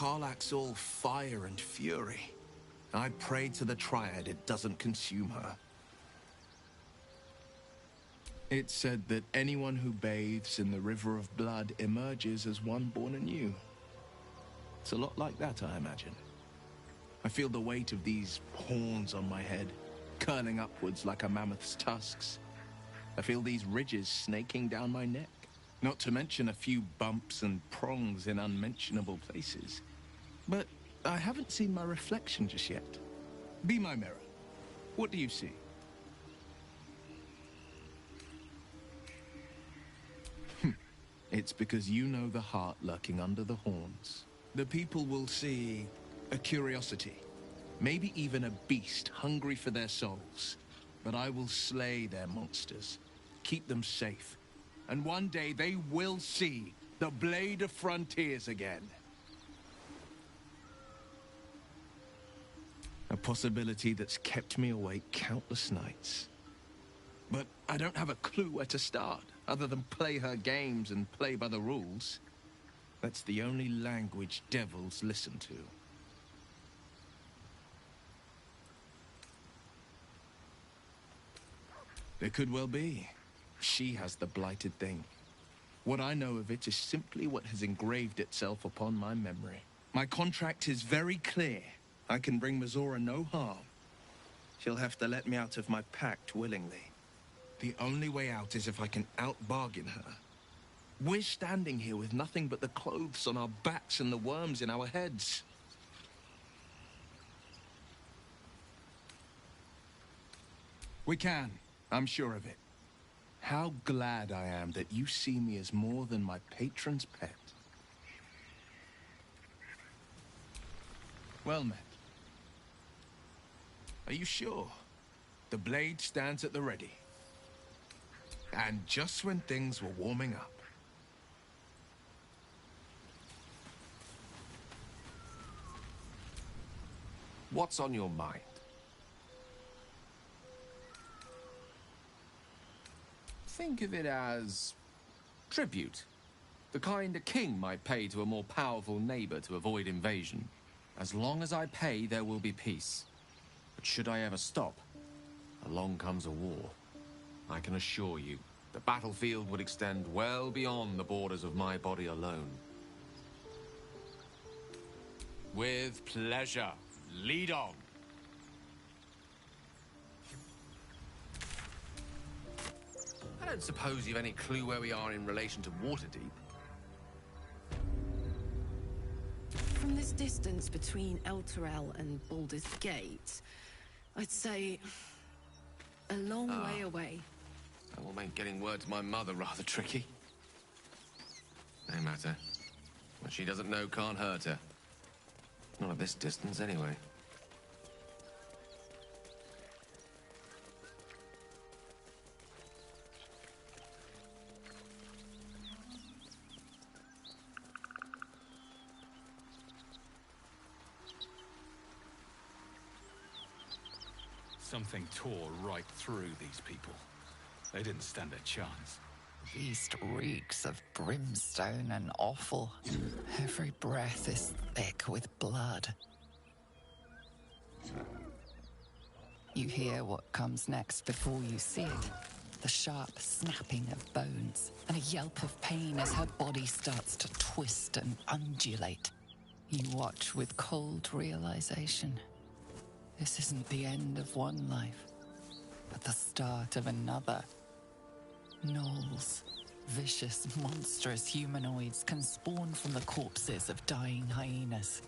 Karlach's all fire and fury. I pray to the Triad it doesn't consume her. It's said that anyone who bathes in the river of blood emerges as one born anew. It's a lot like that, I imagine. I feel the weight of these horns on my head, curling upwards like a mammoth's tusks. I feel these ridges snaking down my neck, not to mention a few bumps and prongs in unmentionable places. But I haven't seen my reflection just yet. Be my mirror. What do you see? It's because you know the heart lurking under the horns. The people will see a curiosity, maybe even a beast hungry for their souls. But I will slay their monsters, keep them safe, and one day they will see the Blade of Frontiers again. A possibility that's kept me awake countless nights. But I don't have a clue where to start, other than play her games and play by the rules. That's the only language devils listen to. There could well be. She has the blighted thing. What I know of it is simply what has engraved itself upon my memory. My contract is very clear. I can bring Mizora no harm. She'll have to let me out of my pact willingly. The only way out is if I can out-bargain her. We're standing here with nothing but the clothes on our backs and the worms in our heads. We can. I'm sure of it. How glad I am that you see me as more than my patron's pet. Well met. Are you sure? The blade stands at the ready. And just when things were warming up. What's on your mind? Think of it as tribute. The kind a king might pay to a more powerful neighbor to avoid invasion. As long as I pay, there will be peace. But should I ever stop, along comes a war. I can assure you, the battlefield would extend well beyond the borders of my body alone. With pleasure. Lead on. I don't suppose you've any clue where we are in relation to Waterdeep. From this distance between Elturel and Baldur's Gate, I'd say a long way away. That will make getting word to my mother rather tricky. No matter. What she doesn't know can't hurt her. Not at this distance, anyway. Something tore right through these people. They didn't stand a chance. The east reeks of brimstone and offal. Every breath is thick with blood. You hear what comes next before you see it. The sharp snapping of bones, and a yelp of pain as her body starts to twist and undulate. You watch with cold realization. This isn't the end of one life, but the start of another. Gnolls, vicious, monstrous humanoids can spawn from the corpses of dying hyenas.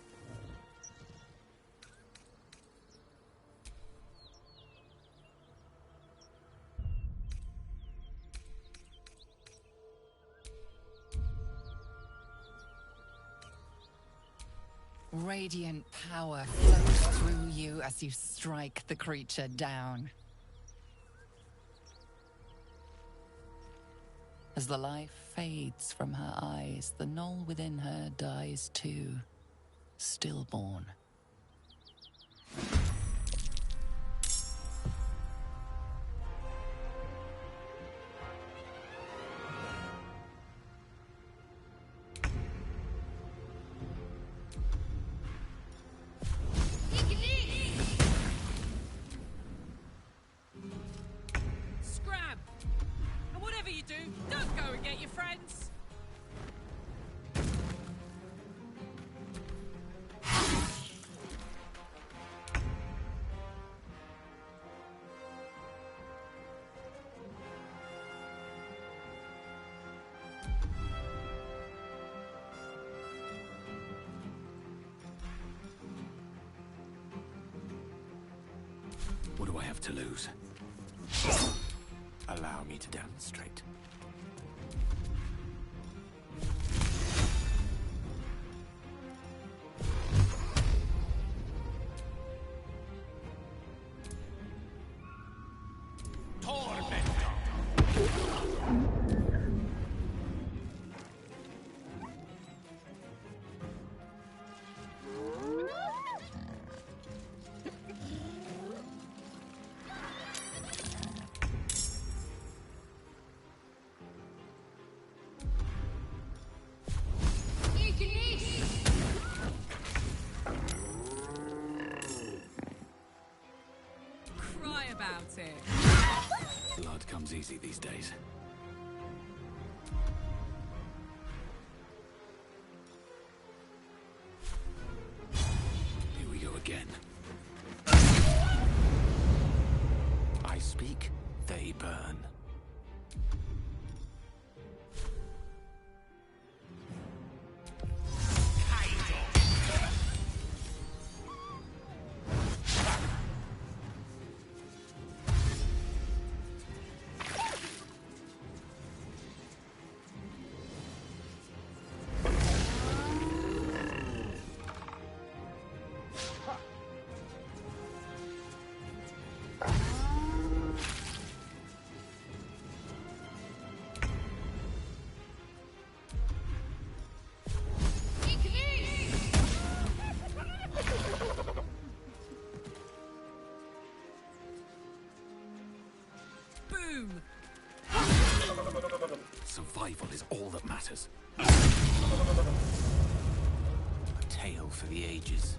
Radiant power flows through you as you strike the creature down. As the life fades from her eyes, the gnoll within her dies too, stillborn. Get your friends. What do I have to lose? Allow me to demonstrate. Cry about it. Blood comes easy these days. Here we go again. I speak, they burn. Boom. Survival is all that matters. A tale for the ages.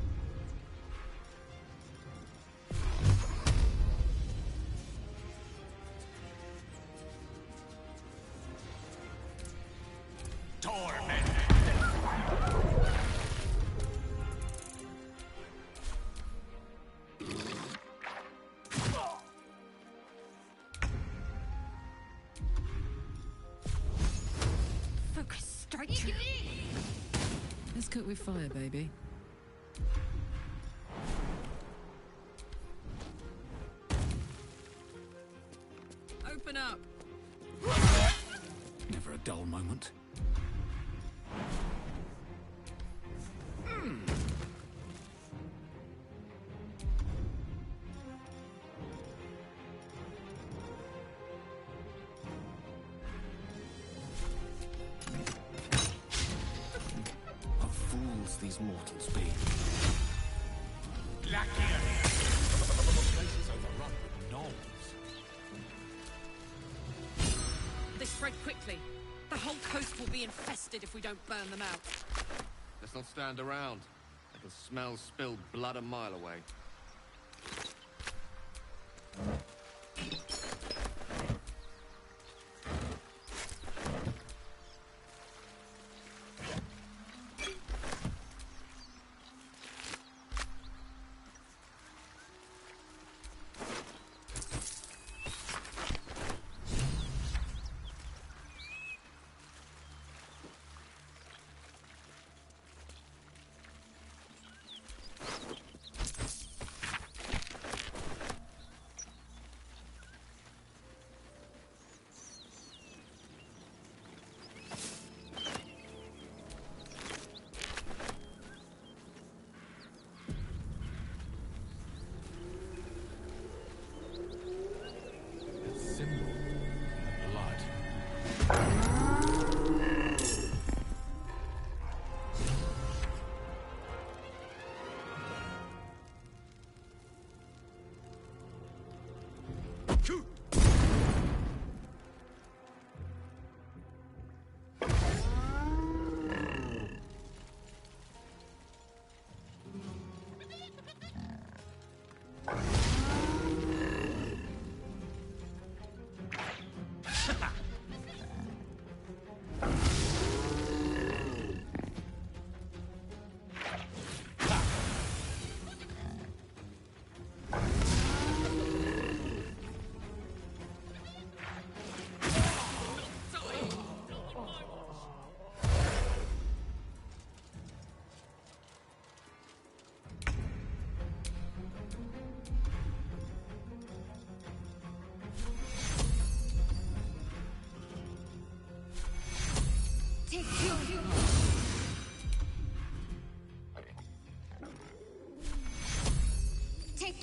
Focus, strike. Let's cook with fire, baby. Open up. Never a dull moment. What fools these mortals be. The place is overrun with gnomes. They spread quickly. The whole coast will be infested if we don't burn them out. Let's not stand around. I can smell spilled blood a mile away.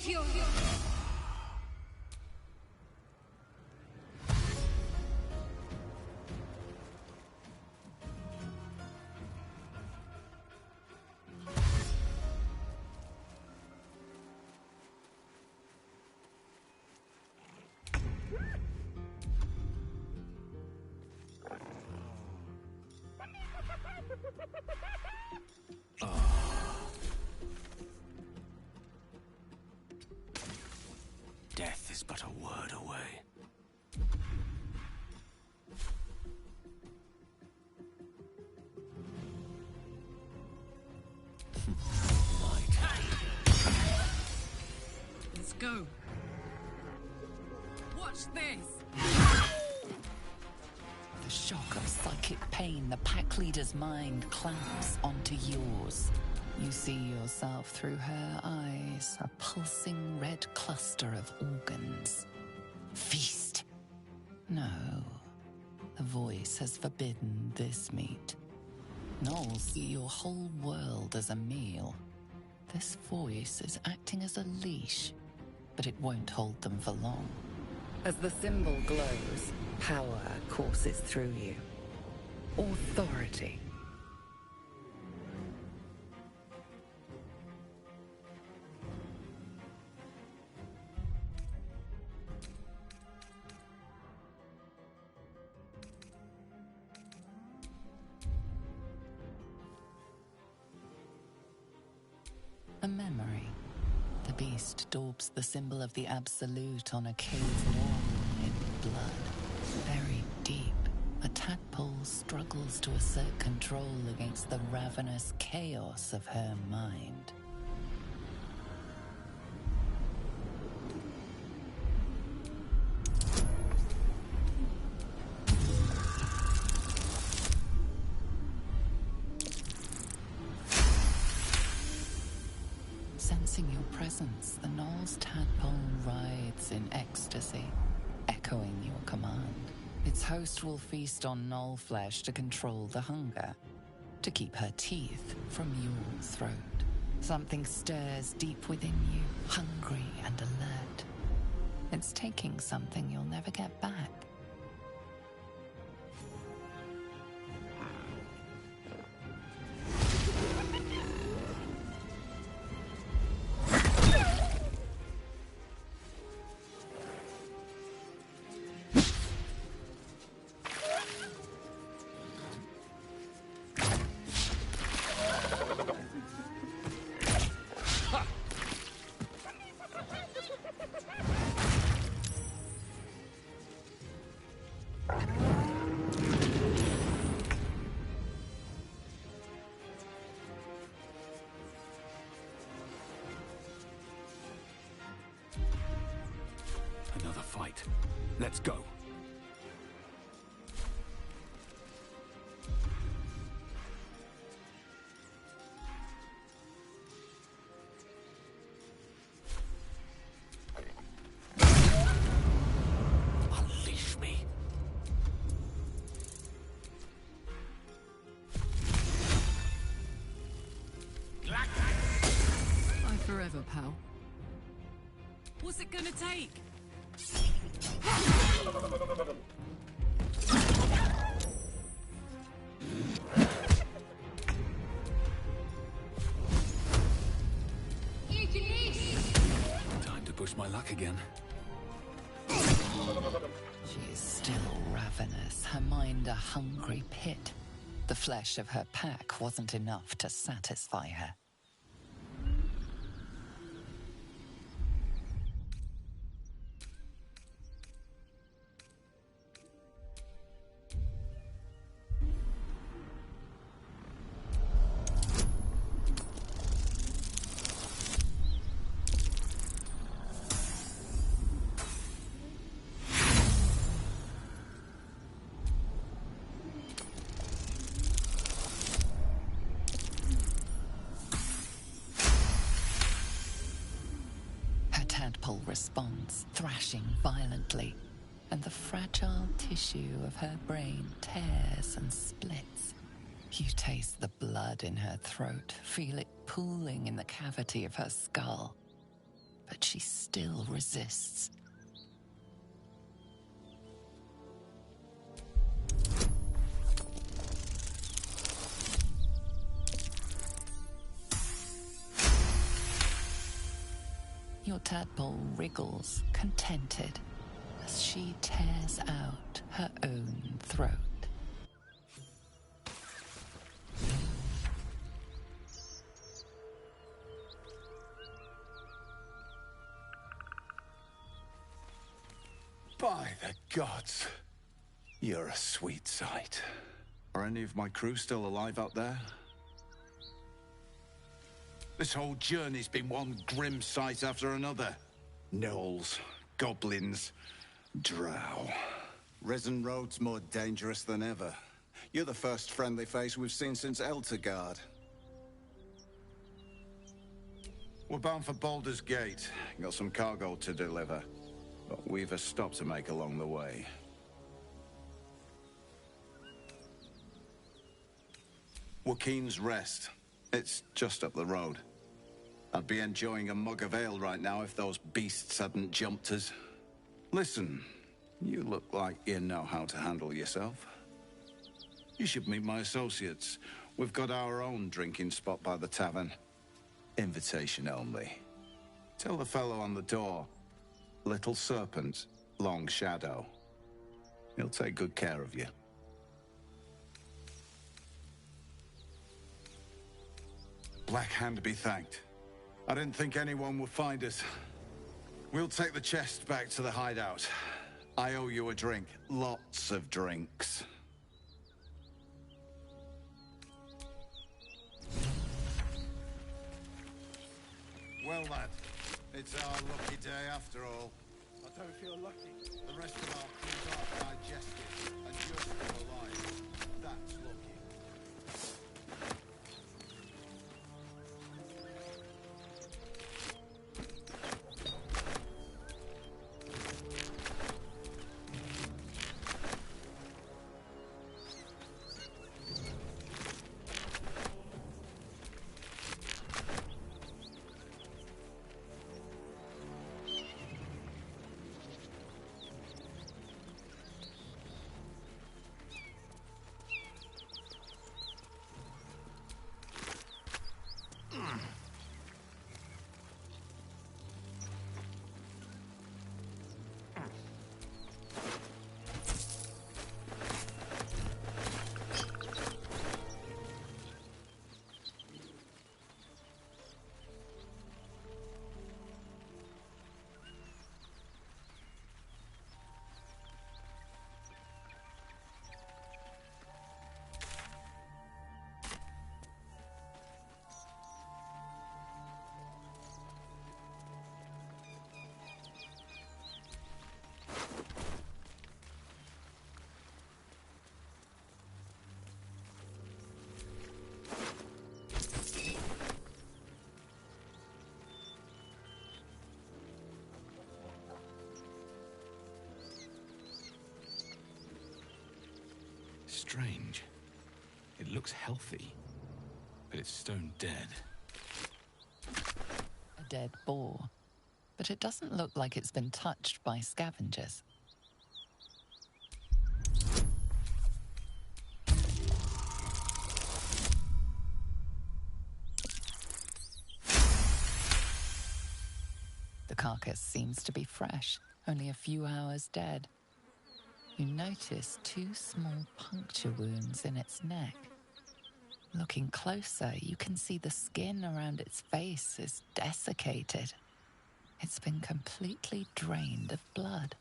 Affliction! Death is but a word away. Let's go. Watch this! The shock of psychic pain, the pack leader's mind clamps onto yours. You see yourself through her eyes, a pulsing red cluster of organs. Feast! No. The voice has forbidden this meat. Gnolls see your whole world as a meal. This voice is acting as a leash, but it won't hold them for long. As the symbol glows, power courses through you. Authority. A memory. The beast daubs the symbol of the Absolute on a cave wall in blood. Buried deep, a tadpole struggles to assert control against the ravenous chaos of her mind. Sensing your presence, the Gnoll's tadpole writhes in ecstasy, echoing your command. Its host will feast on Gnoll flesh to control the hunger, to keep her teeth from your throat. Something stirs deep within you, hungry and alert. It's taking something you'll never get back. Another fight. Let's go. Unleash me. Bye forever, pal. What's it gonna take? Time to push my luck again. She is still ravenous, her mind a hungry pit. The flesh of her pack wasn't enough to satisfy her. Tadpole responds, thrashing violently, and the fragile tissue of her brain tears and splits. You taste the blood in her throat, feel it pooling in the cavity of her skull. but she still resists. Your tadpole wriggles, contented, as she tears out her own throat. By the gods, you're a sweet sight. Are any of my crew still alive out there? This whole journey's been one grim sight after another. Gnolls, goblins, drow. Risen Road's more dangerous than ever. You're the first friendly face we've seen since Eltergard. We're bound for Baldur's Gate. Got some cargo to deliver. But we've a stop to make along the way. Joaquin's Rest. It's just up the road. I'd be enjoying a mug of ale right now if those beasts hadn't jumped us. Listen, you look like you know how to handle yourself. You should meet my associates. We've got our own drinking spot by the tavern. Invitation only. Tell the fellow on the door. Little Serpent, Long Shadow. He'll take good care of you. Black Hand be thanked. I didn't think anyone would find us. We'll take the chest back to the hideout. I owe you a drink. Lots of drinks. Well, lad, it's our lucky day after all. I don't feel lucky. The rest of our crews are digested and you're still alive. That's lucky. Strange. It looks healthy, but it's stone dead. A dead boar, but it doesn't look like it's been touched by scavengers. The carcass seems to be fresh, only a few hours dead. You notice 2 small puncture wounds in its neck. Looking closer, you can see the skin around its face is desiccated. It's been completely drained of blood.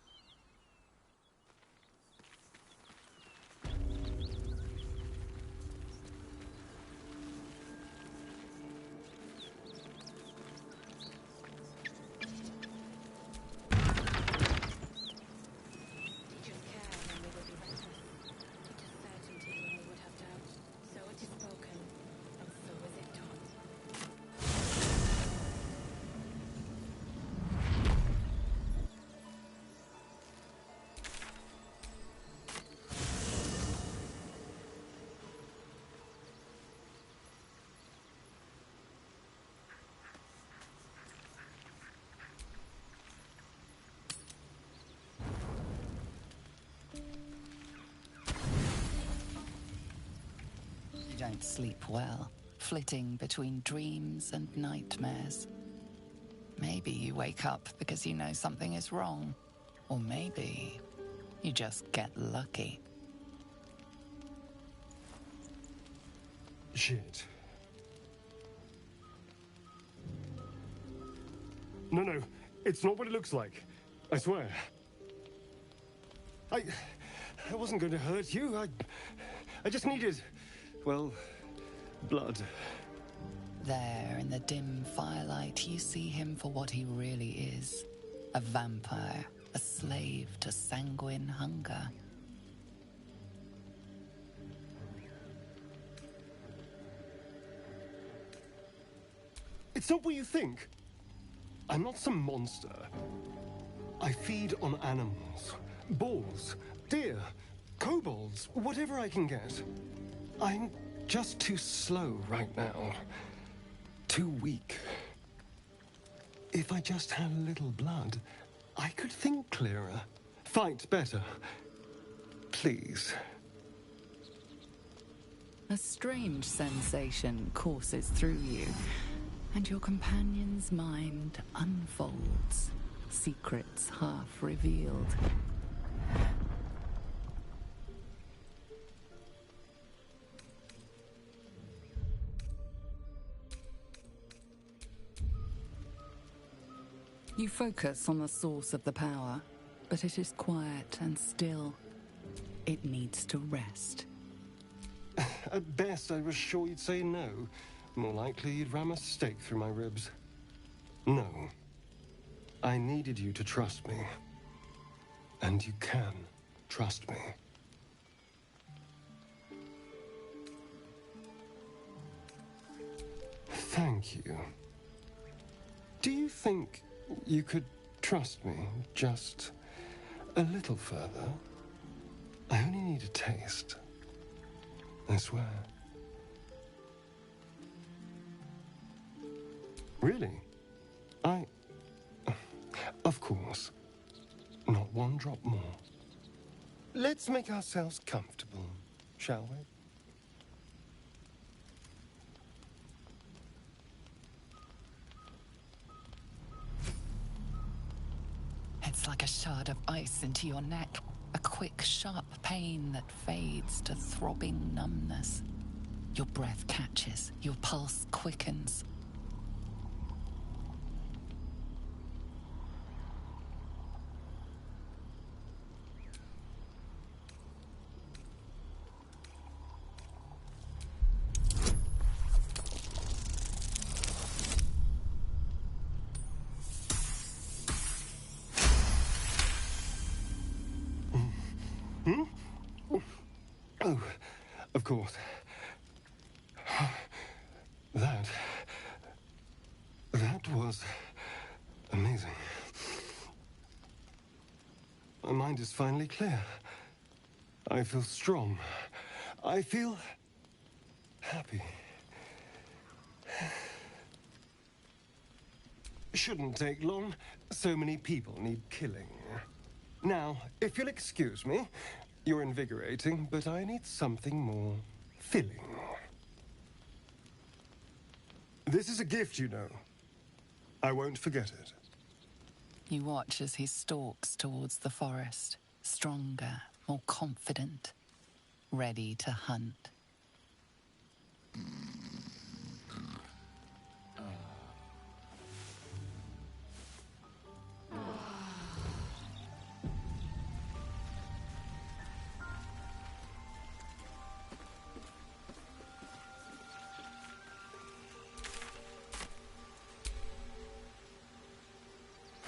don't sleep well, flitting between dreams and nightmares. Maybe you wake up because you know something is wrong. Or maybe you just get lucky. Shit. No, it's not what it looks like. I swear. I wasn't going to hurt you. I just needed, well, blood. There, in the dim firelight, you see him for what he really is. A vampire, a slave to sanguine hunger. It's not what you think. I'm not some monster. I feed on animals. Boars, deer, kobolds, whatever I can get. I'm just too slow right now. Too weak. If I just had a little blood, I could think clearer, fight better. Please. A strange sensation courses through you, and your companion's mind unfolds, secrets half revealed. You focus on the source of the power, but it is quiet and still. It needs to rest. At best, I was sure you'd say no. More likely, you'd ram a stake through my ribs. No. I needed you to trust me. And you can trust me. Thank you. Do you think you could trust me just a little further? I only need a taste. I swear. Really? Of course. Not one drop more. Let's make ourselves comfortable, shall we? It's like a shard of ice into your neck. A quick, sharp pain that fades to throbbing numbness. Your breath catches, your pulse quickens. Oh, of course. That was amazing. My mind is finally clear. I feel strong. I feel happy. Shouldn't take long. So many people need killing. Now, if you'll excuse me, you're invigorating, but I need something more filling. This is a gift, you know. I won't forget it. You watch as he stalks towards the forest, stronger, more confident, ready to hunt.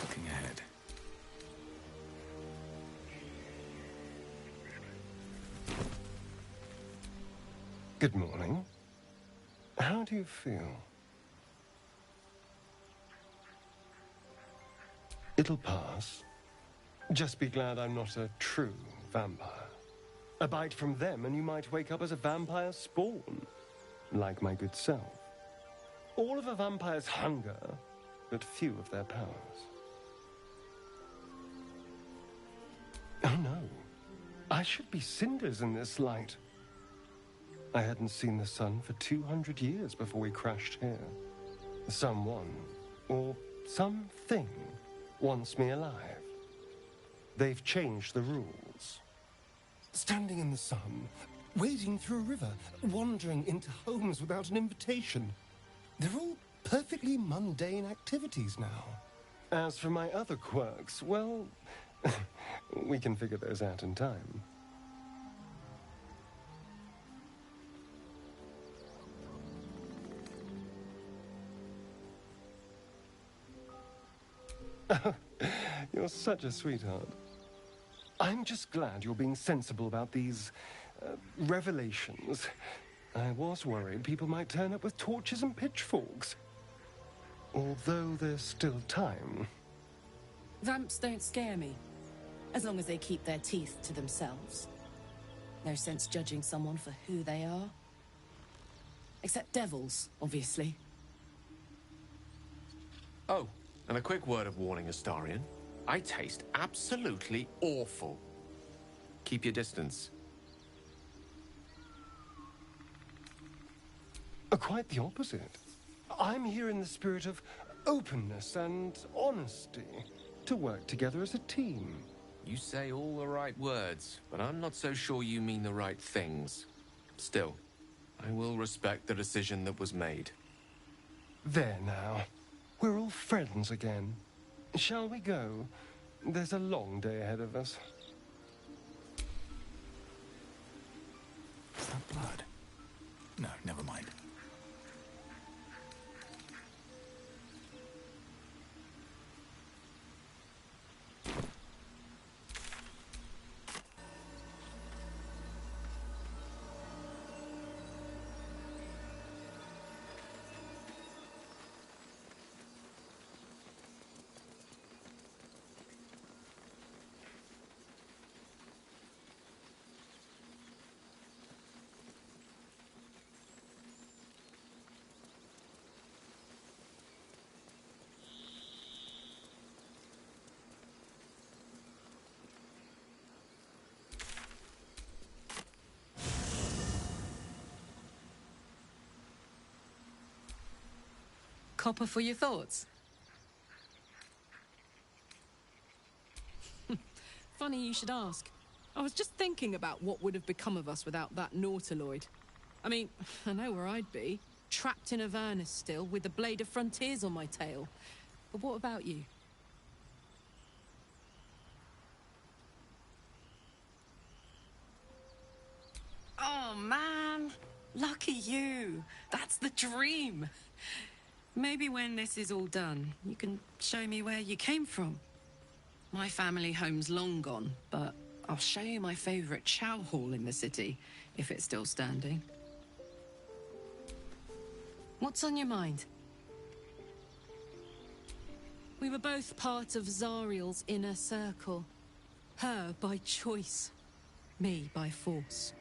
Looking ahead. Good morning. How do you feel? It'll pass. Just be glad I'm not a true vampire. A bite from them and you might wake up as a vampire spawn. Like my good self. All of a vampire's hunger, but few of their powers. Oh no. I should be cinders in this light. I hadn't seen the sun for 200 years before we crashed here. Someone, or something, wants me alive. They've changed the rules. Standing in the sun, wading through a river, wandering into homes without an invitation. They're all perfectly mundane activities now. As for my other quirks, well, we can figure those out in time. You're such a sweetheart. I'm just glad you're being sensible about these revelations. I was worried people might turn up with torches and pitchforks. Although there's still time. Vamps don't scare me, as long as they keep their teeth to themselves. No sense judging someone for who they are. Except devils, obviously. Oh, and a quick word of warning, Astarion. I taste absolutely awful. Keep your distance. Quite the opposite. I'm here in the spirit of openness and honesty, to work together as a team. You say all the right words, but I'm not so sure you mean the right things. Still, I will respect the decision that was made. There now. We're all friends again. Shall we go? There's a long day ahead of us. Is that blood? No, never mind. Copper for your thoughts? Funny you should ask. I was just thinking about what would have become of us without that nautiloid. I mean, I know where I'd be. Trapped in Avernus still, with the Blade of Frontiers on my tail. But what about you? Oh, man. Lucky you. That's the dream. Maybe when this is all done, you can show me where you came from. My family home's long gone, but I'll show you my favorite chow hall in the city, if it's still standing. What's on your mind? We were both part of Zariel's inner circle. Her by choice, me by force.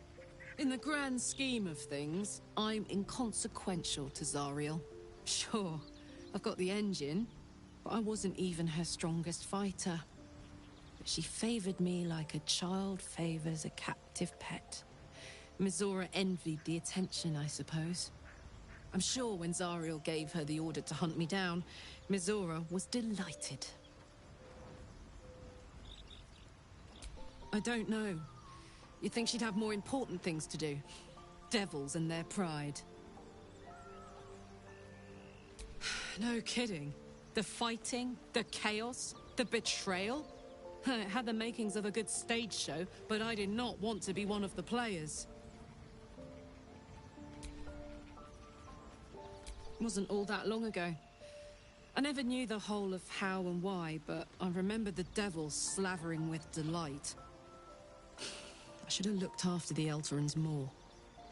In the grand scheme of things, I'm inconsequential to Zariel. Sure, I've got the engine, but I wasn't even her strongest fighter. But she favored me like a child favors a captive pet. Mizora envied the attention, I suppose. I'm sure when Zariel gave her the order to hunt me down, Mizora was delighted. I don't know. You'd think she'd have more important things to do. Devils and their pride. No kidding. The fighting, the chaos, the betrayal. It had the makings of a good stage show, but I did not want to be one of the players. It wasn't all that long ago. I never knew the whole of how and why, but I remember the devils slavering with delight. I should have looked after the Elterans more.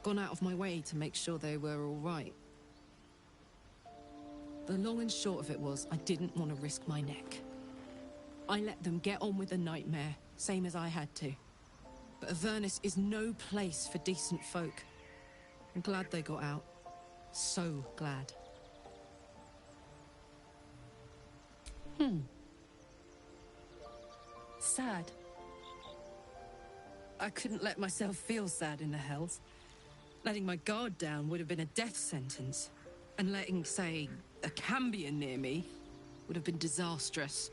Gone out of my way to make sure they were all right. The long and short of it was, I didn't want to risk my neck. I let them get on with the nightmare, same as I had to. But Avernus is no place for decent folk. I'm glad they got out. So glad. Sad. I couldn't let myself feel sad in the Hells. Letting my guard down would have been a death sentence. And letting, say, a Cambion near me would have been disastrous.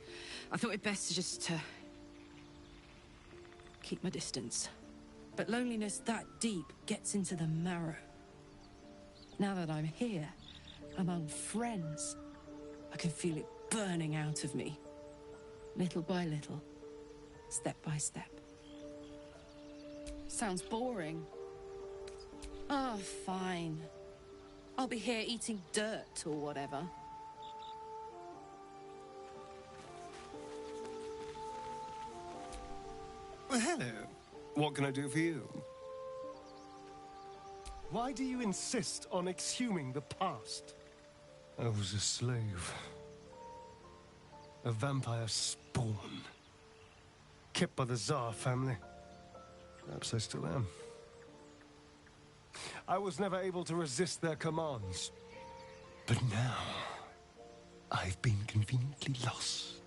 I thought it best just to keep my distance. But loneliness that deep gets into the marrow. Now that I'm here, among friends, I can feel it burning out of me. Little by little, step by step. Sounds boring. Oh, fine. I'll be here eating dirt or whatever. Well, hello. What can I do for you? Why do you insist on exhuming the past? I was a slave. A vampire spawn. Kept by the Tsar family. Perhaps I still am. I was never able to resist their commands. But now, I've been conveniently lost.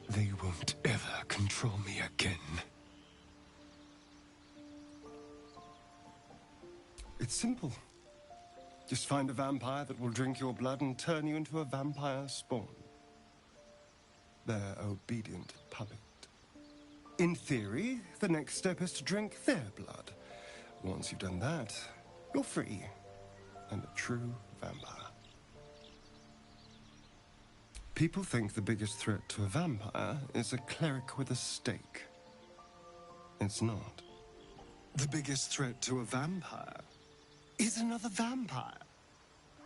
They won't ever control me again. It's simple. Just find a vampire that will drink your blood and turn you into a vampire spawn. Their obedient puppet. In theory, the next step is to drink their blood. Once you've done that, you're free and a true vampire. People think the biggest threat to a vampire is a cleric with a stake. It's not. The biggest threat to a vampire is another vampire.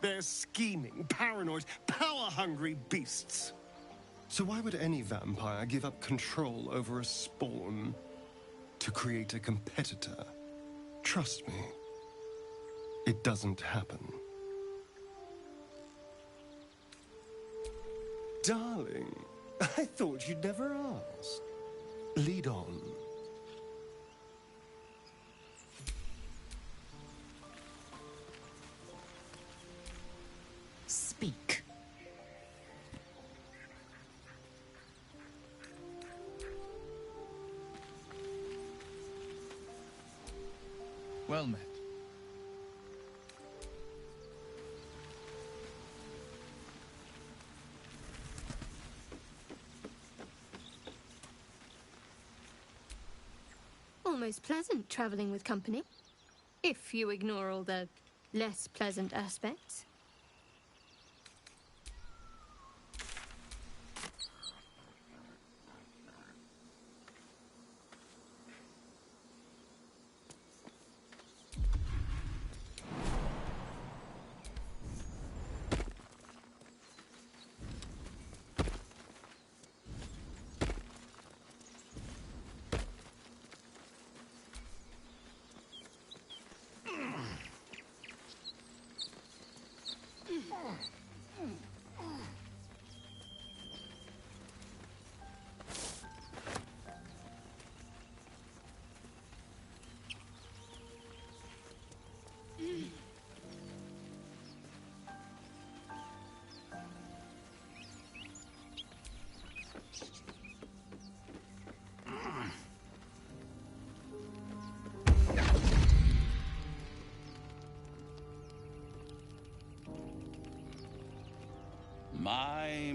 They're scheming, paranoid, power-hungry beasts. So why would any vampire give up control over a spawn to create a competitor? Trust me, it doesn't happen. Darling, I thought you'd never ask. Lead on. Speak. Well met. Almost pleasant traveling with company, if you ignore all the less pleasant aspects.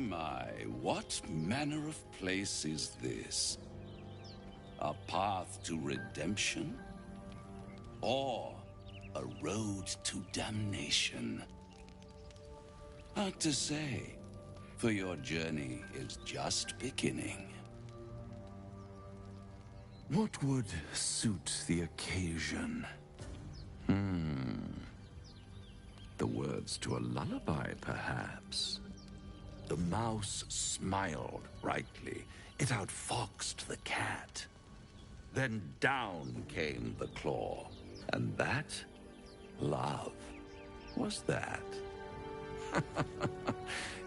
My, what manner of place is this? A path to redemption? Or a road to damnation? Hard to say, for your journey is just beginning. What would suit the occasion? The words to a lullaby, perhaps. The mouse smiled brightly. It outfoxed the cat. Then down came the claw. And that, love, was that.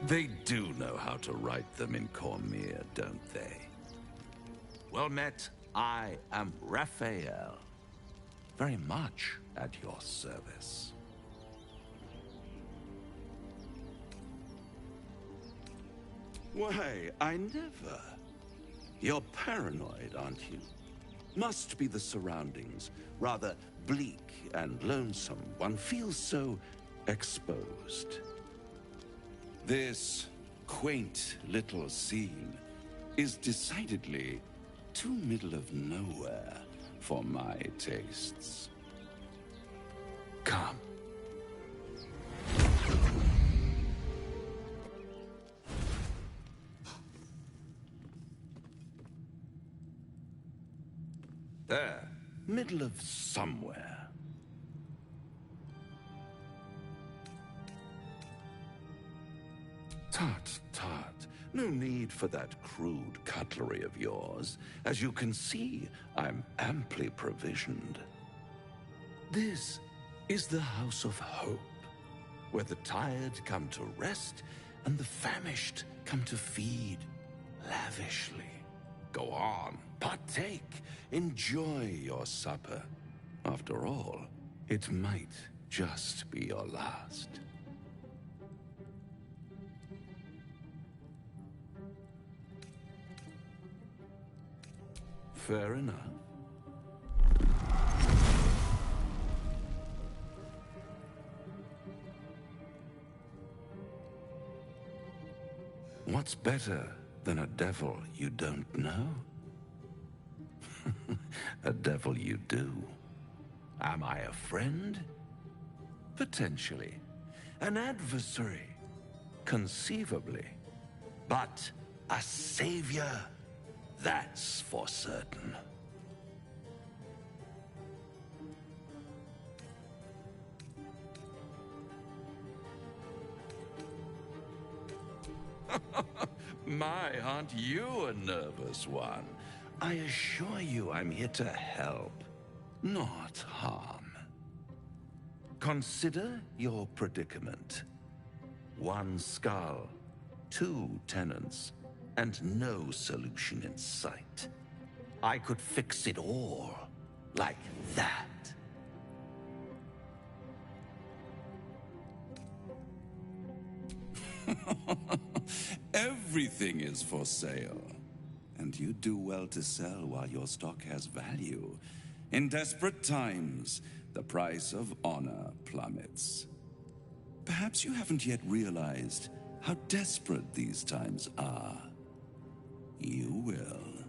They do know how to write them in Cormier, don't they? Well met, I am Raphael. Very much at your service. Why, I never. You're paranoid, aren't you? Must be the surroundings. Rather bleak and lonesome. One feels so exposed. This quaint little scene is decidedly too middle of nowhere for my tastes. Come. There, middle of somewhere. Tut, tut. No need for that crude cutlery of yours. As you can see, I'm amply provisioned. This is the House of Hope, where the tired come to rest and the famished come to feed lavishly. Go on, partake, enjoy your supper. After all, it might just be your last. Fair enough. What's better than a devil you don't know? A devil you do. Am I a friend? Potentially. An adversary? Conceivably. But a savior? That's for certain. My, aren't you a nervous one? I assure you I'm here to help, not harm. Consider your predicament. 1 skull, 2 tenants, and no solution in sight. I could fix it all, like that. Everything is for sale. And you do well to sell while your stock has value. In desperate times, the price of honor plummets. Perhaps you haven't yet realized how desperate these times are. You will.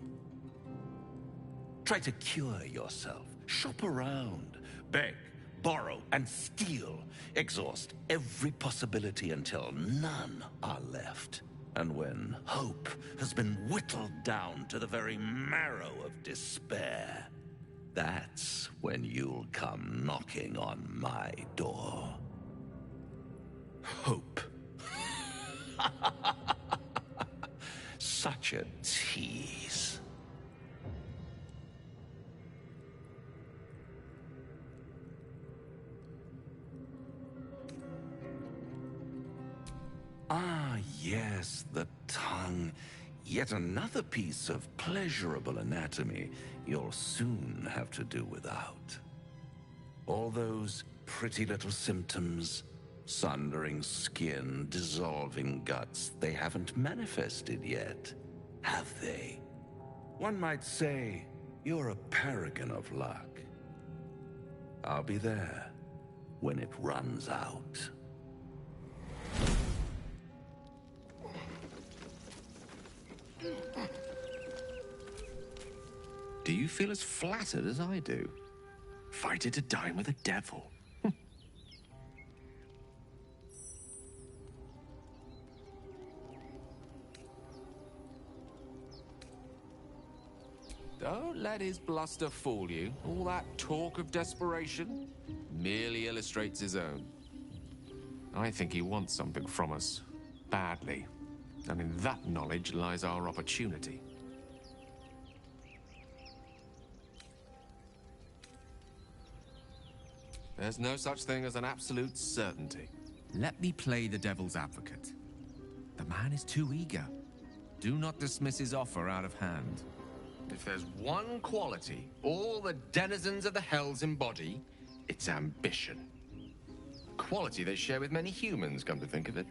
Try to cure yourself. Shop around. Beg, borrow, and steal. Exhaust every possibility until none are left. And when hope has been whittled down to the very marrow of despair, that's when you'll come knocking on my door. Hope. Such a tease. Ah, yes, the tongue. Yet another piece of pleasurable anatomy you'll soon have to do without. All those pretty little symptoms, sundering skin, dissolving guts, they haven't manifested yet, have they? One might say you're a paragon of luck. I'll be there when it runs out. Do you feel as flattered as I do? Fighting to dine with a devil. Don't let his bluster fool you. All that talk of desperation merely illustrates his own. I think he wants something from us, badly. And in that knowledge lies our opportunity. There's no such thing as an absolute certainty. Let me play the devil's advocate. The man is too eager. Do not dismiss his offer out of hand. If there's one quality all the denizens of the hells embody, it's ambition. Quality they share with many humans, come to think of it.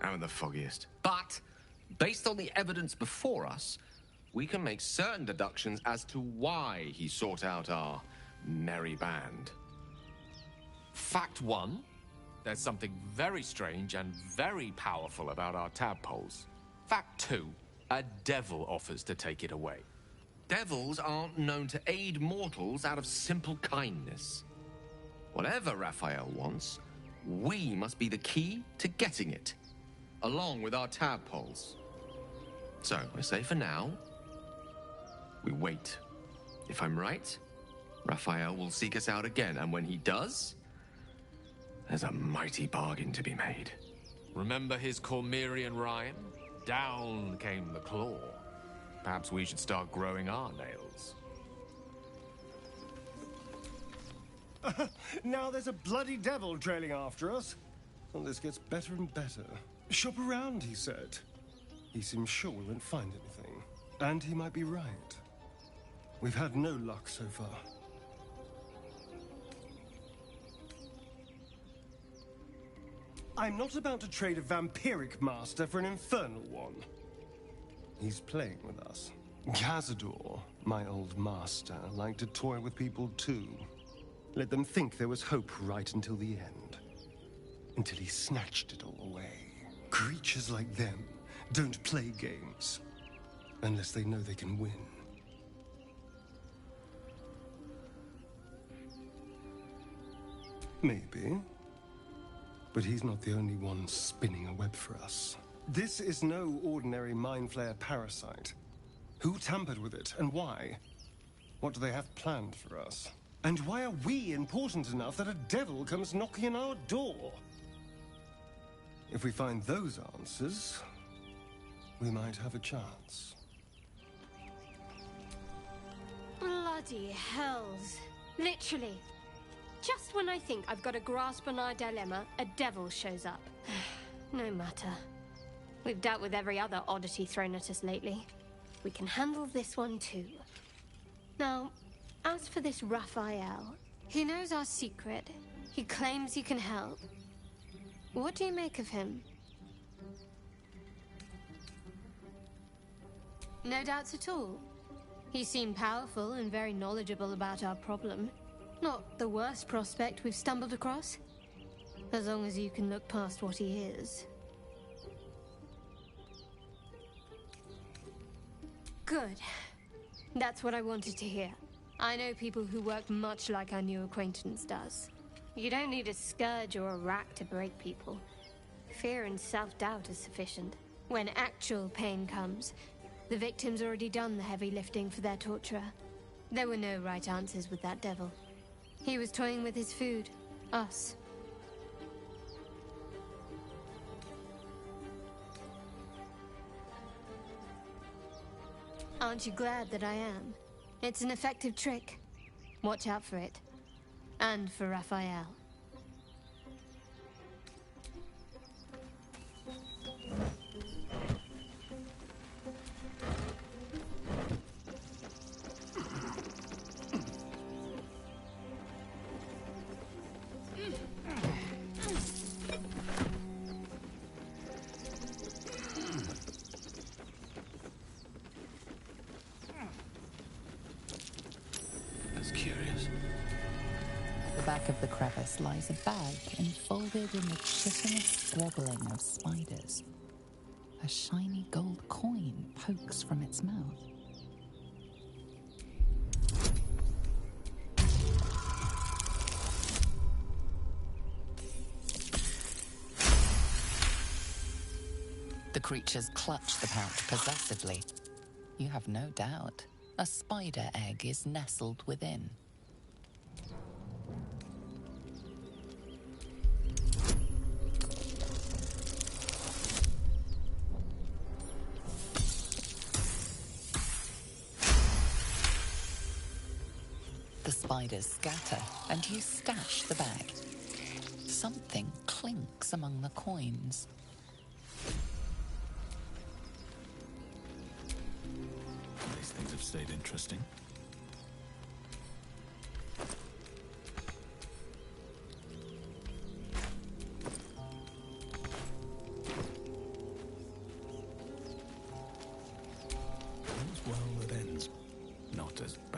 I'm the foggiest. But, based on the evidence before us, we can make certain deductions as to why he sought out our merry band. Fact 1, there's something very strange and very powerful about our tadpoles. Fact 2, a devil offers to take it away. Devils aren't known to aid mortals out of simple kindness. Whatever Raphael wants, we must be the key to getting it, along with our tadpoles. So, I say for now, we wait. If I'm right, Raphael will seek us out again, and when he does, there's a mighty bargain to be made. Remember his Cormyrean rhyme? Down came the claw. Perhaps we should start growing our nails. Now there's a bloody devil trailing after us. Well, this gets better and better. Shop around, he said. He seems sure we won't find anything. And he might be right. We've had no luck so far. I'm not about to trade a vampiric master for an infernal one. He's playing with us. Cazador, my old master, liked to toy with people too. Let them think there was hope right until the end. Until he snatched it all away. Creatures like them don't play games. Unless they know they can win. Maybe. But he's not the only one spinning a web for us. This is no ordinary mind flayer parasite. Who tampered with it, and why? What do they have planned for us? And why are we important enough that a devil comes knocking on our door? If we find those answers, we might have a chance. Bloody hells. Literally. Just when I think I've got a grasp on our dilemma, a devil shows up. No matter. We've dealt with every other oddity thrown at us lately. We can handle this one too. Now, as for this Raphael, he knows our secret. He claims he can help. What do you make of him? No doubts at all. He seemed powerful and very knowledgeable about our problem. Not the worst prospect we've stumbled across. As long as you can look past what he is. Good. That's what I wanted to hear. I know people who work much like our new acquaintance does. You don't need a scourge or a rack to break people. Fear and self-doubt is sufficient. When actual pain comes, the victim's already done the heavy lifting for their torturer. There were no right answers with that devil. He was toying with his food. Us. Aren't you glad that I am? It's an effective trick. Watch out for it. And for Raphael. Of the crevice lies a bag enfolded in the chitinous squabbling of spiders. A shiny gold coin pokes from its mouth. The creatures clutch the pouch possessively. You have no doubt. A spider egg is nestled within. The spiders scatter, and you stash the bag. Something clinks among the coins. These things have stayed interesting.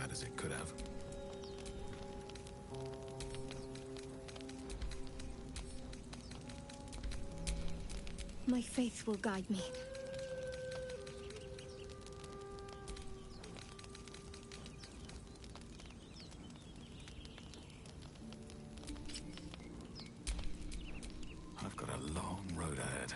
bad as it could have. My faith will guide me. I've got a long road ahead.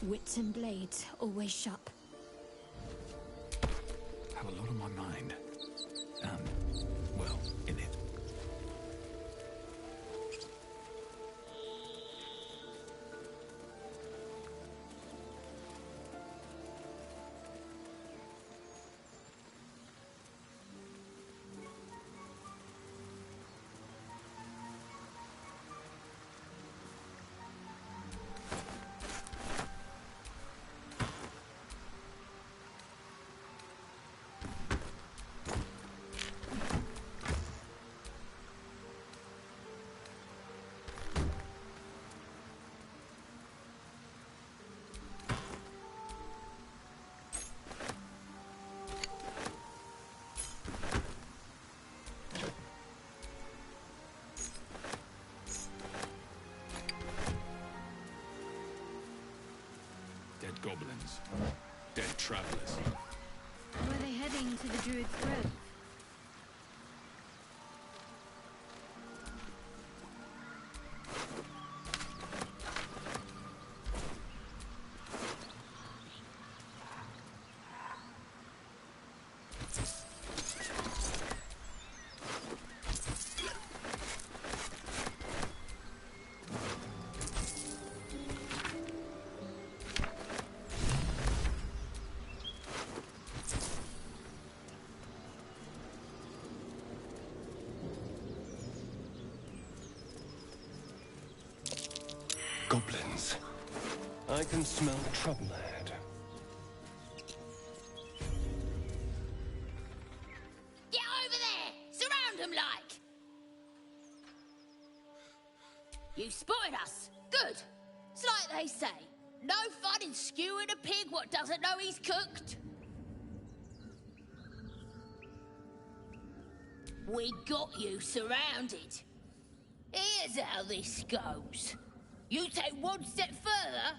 Wits and blades, always sharp. Have a lot on my mind. Well, in it. Dead goblins. Dead travelers. Were they heading to the Druid's Grove? Goblins. I can smell trouble ahead. Get over there! Surround them like! You spotted us. Good. It's like they say. No fun in skewing a pig what doesn't know he's cooked. We got you surrounded. Here's how this goes. You take one step further,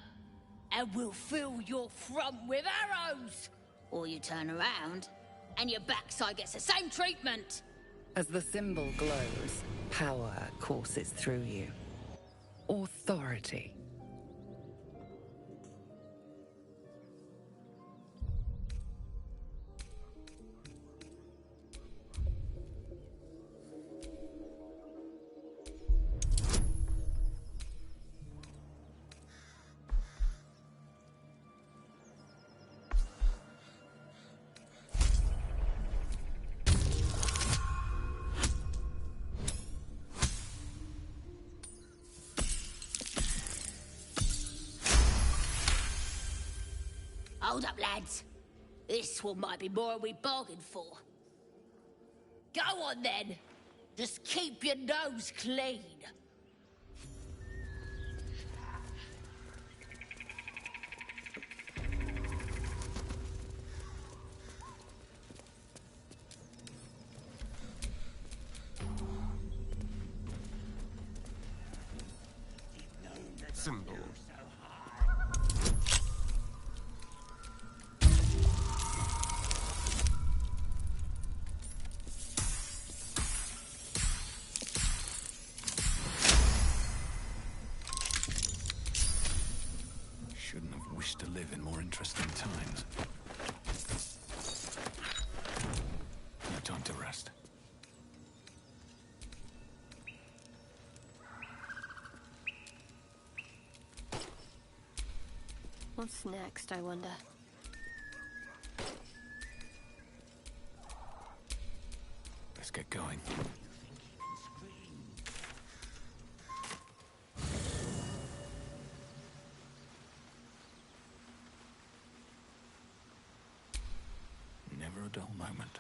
and we'll fill your front with arrows. Or you turn around, and your backside gets the same treatment. As the symbol glows, power courses through you. Authority. Hold up, lads. This one might be more than we bargained for. Go on, then. Just keep your nose clean. symbol. Shouldn't have wished to live in more interesting times. No time to rest. What's next, I wonder? Let's get going. Never a dull moment.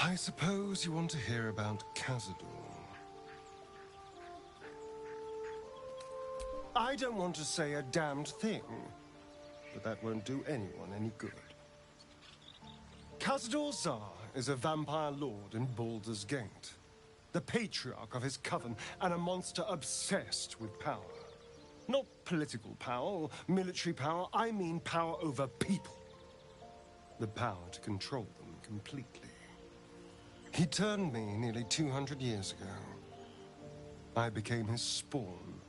I suppose you want to hear about Cazador. I don't want to say a damned thing, but that won't do anyone any good. Cazador Zar is a vampire lord in Baldur's Gate, the patriarch of his coven, and a monster obsessed with power. Not political power or military power, I mean power over people. The power to control them completely. He turned me nearly 200 years ago. I became his spawn,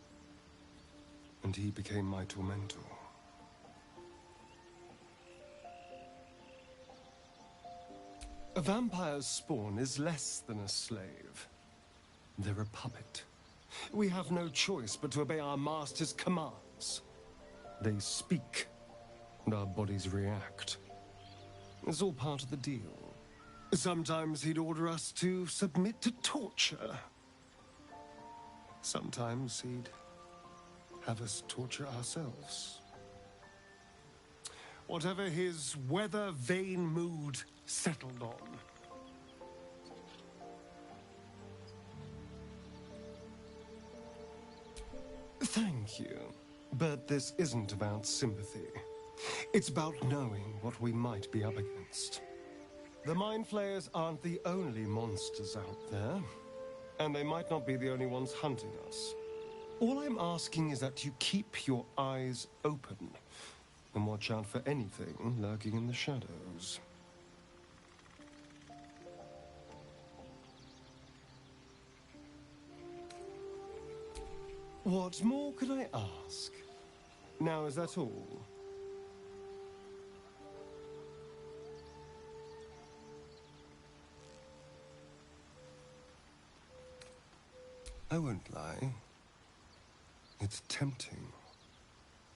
and he became my tormentor. A vampire's spawn is less than a slave. They're a puppet. We have no choice but to obey our master's commands. They speak, and our bodies react. It's all part of the deal. Sometimes he'd order us to submit to torture. Sometimes he'd have us torture ourselves. Whatever his weather-vane mood settled on. Thank you, but this isn't about sympathy. It's about knowing what we might be up against. The Mind Flayers aren't the only monsters out there, and they might not be the only ones hunting us. All I'm asking is that you keep your eyes open and watch out for anything lurking in the shadows. What more could I ask? Now, is that all? I won't lie. It's tempting.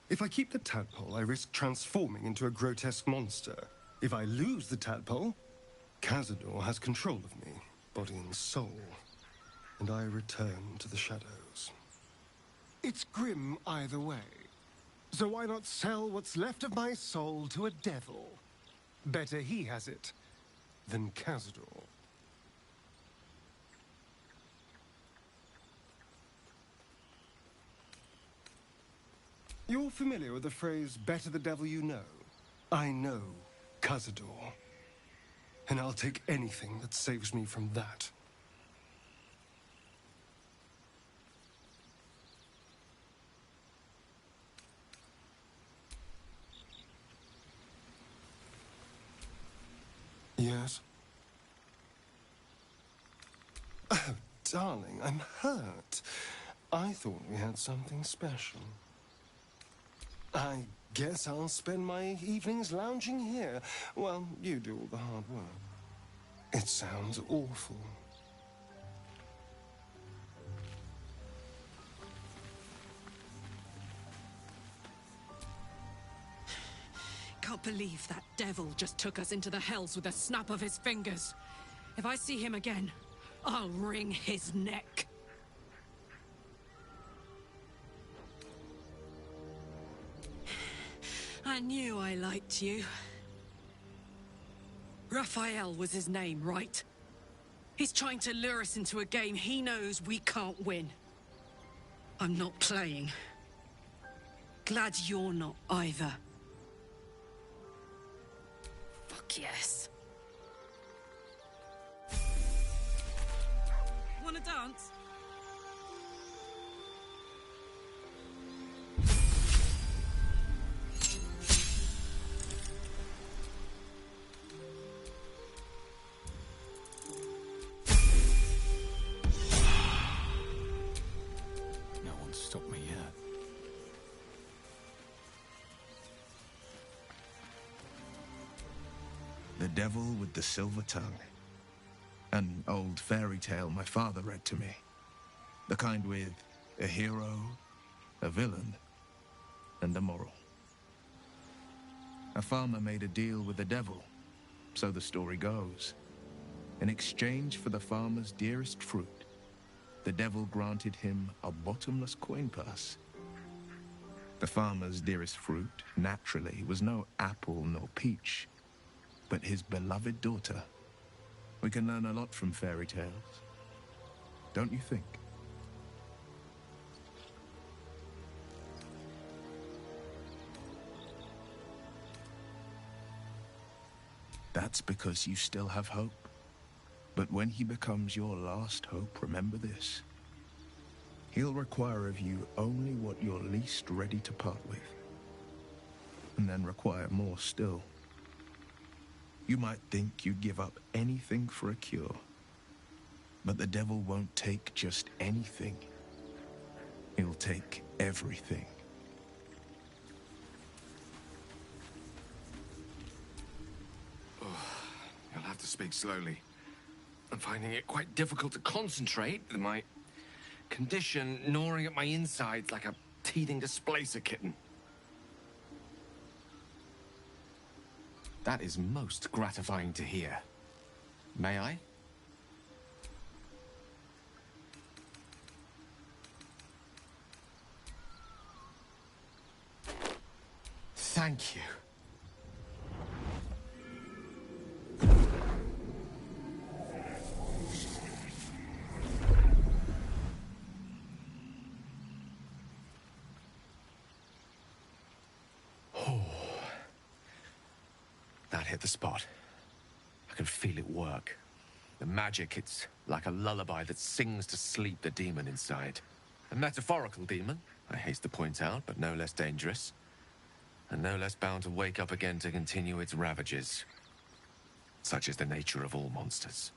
If I keep the tadpole, I risk transforming into a grotesque monster. If I lose the tadpole, Cazador has control of me, body and soul, and I return to the shadows. It's grim either way. So why not sell what's left of my soul to a devil? Better he has it than Cazador. You're familiar with the phrase, better the devil you know? I know Cazador, and I'll take anything that saves me from that. Yes? Oh, darling, I'm hurt. I thought we had something special. I guess I'll spend my evenings lounging here while you do all the hard work. It sounds awful. Can't believe that devil just took us into the hells with a snap of his fingers. If I see him again, I'll wring his neck. I knew I liked you. Raphael was his name, right? He's trying to lure us into a game he knows we can't win. I'm not playing. Glad you're not either. Fuck yes. Wanna dance? Stop me yet. The Devil with the Silver Tongue. An old fairy tale my father read to me. The kind with a hero, a villain, and a moral. A farmer made a deal with the devil, so the story goes. In exchange for the farmer's dearest fruit, the devil granted him a bottomless coin purse. The farmer's dearest fruit, naturally, was no apple nor peach, but his beloved daughter. We can learn a lot from fairy tales, don't you think? That's because you still have hope. But when he becomes your last hope, remember this. He'll require of you only what you're least ready to part with. And then require more still. You might think you'd give up anything for a cure. But the devil won't take just anything. He'll take everything. You'll have to speak slowly. I'm finding it quite difficult to concentrate with my condition gnawing at my insides like a teething displacer kitten. That is most gratifying to hear. May I? Thank you. That hit the spot. I can feel it work. The magic, it's like a lullaby that sings to sleep the demon inside. A metaphorical demon, I haste to point out, but no less dangerous. And no less bound to wake up again to continue its ravages. Such is the nature of all monsters.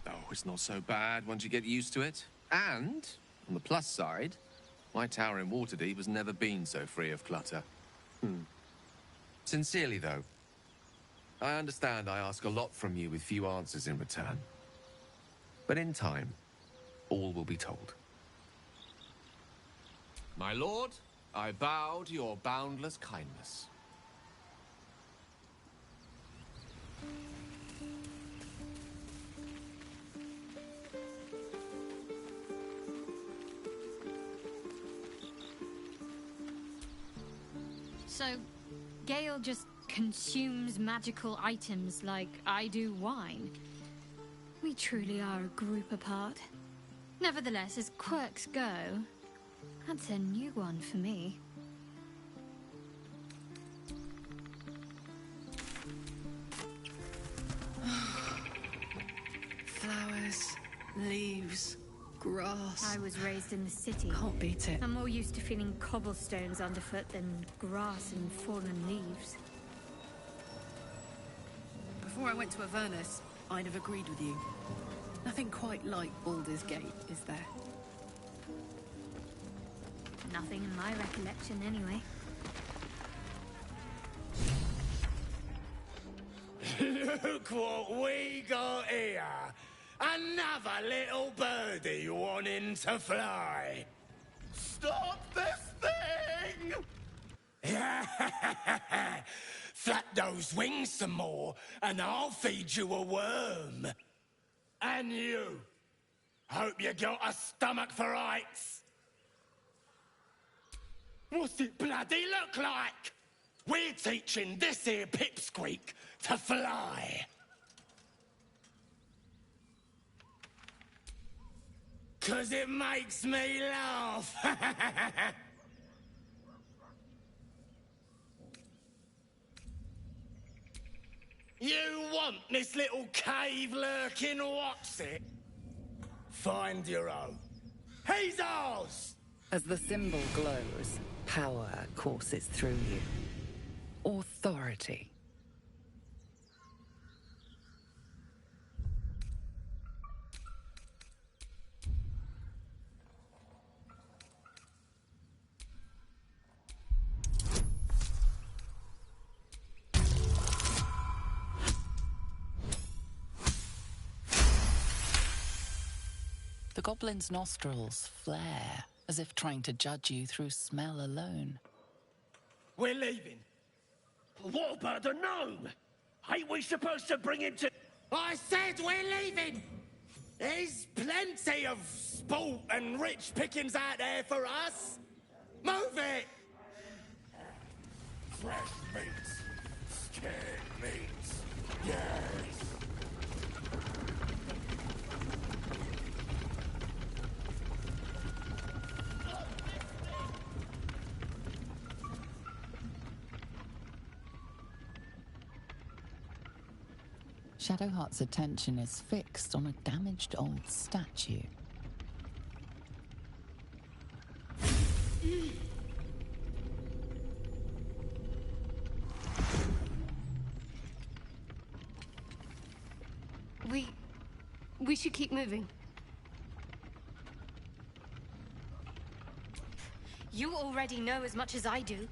Oh, it's not so bad once you get used to it. And, on the plus side, my tower in Waterdeep has never been so free of clutter. Sincerely, though, I understand I ask a lot from you with few answers in return. But in time, all will be told. My lord, I bow to your boundless kindness. So, Gale just consumes magical items like I do wine. We truly are a group apart. Nevertheless, as quirks go, that's a new one for me. Flowers, leaves, grass. I was raised in the city. Can't beat it. I'm more used to feeling cobblestones underfoot than grass and fallen leaves. Before I went to Avernus, I'd have agreed with you. Nothing quite like Baldur's Gate, is there? Nothing in my recollection, anyway. Look what we got here! Another little birdie wanting to fly! Stop this thing! Flap those wings some more, and I'll feed you a worm. And you! Hope you got a stomach for heights! What's it bloody look like? We're teaching this here pipsqueak to fly. 'Cause it makes me laugh. You want this little cave lurking what's it? Find your own. He's ours! As the symbol glows, power courses through you. Authority. The goblin's nostrils flare, as if trying to judge you through smell alone. We're leaving. What about the gnome? Ain't we supposed to bring him to... I said we're leaving! There's plenty of sport and rich pickings out there for us. Move it! Fresh meats. Scared meats. Yes! Shadowheart's attention is fixed on a damaged old statue. We should keep moving. You already know as much as I do.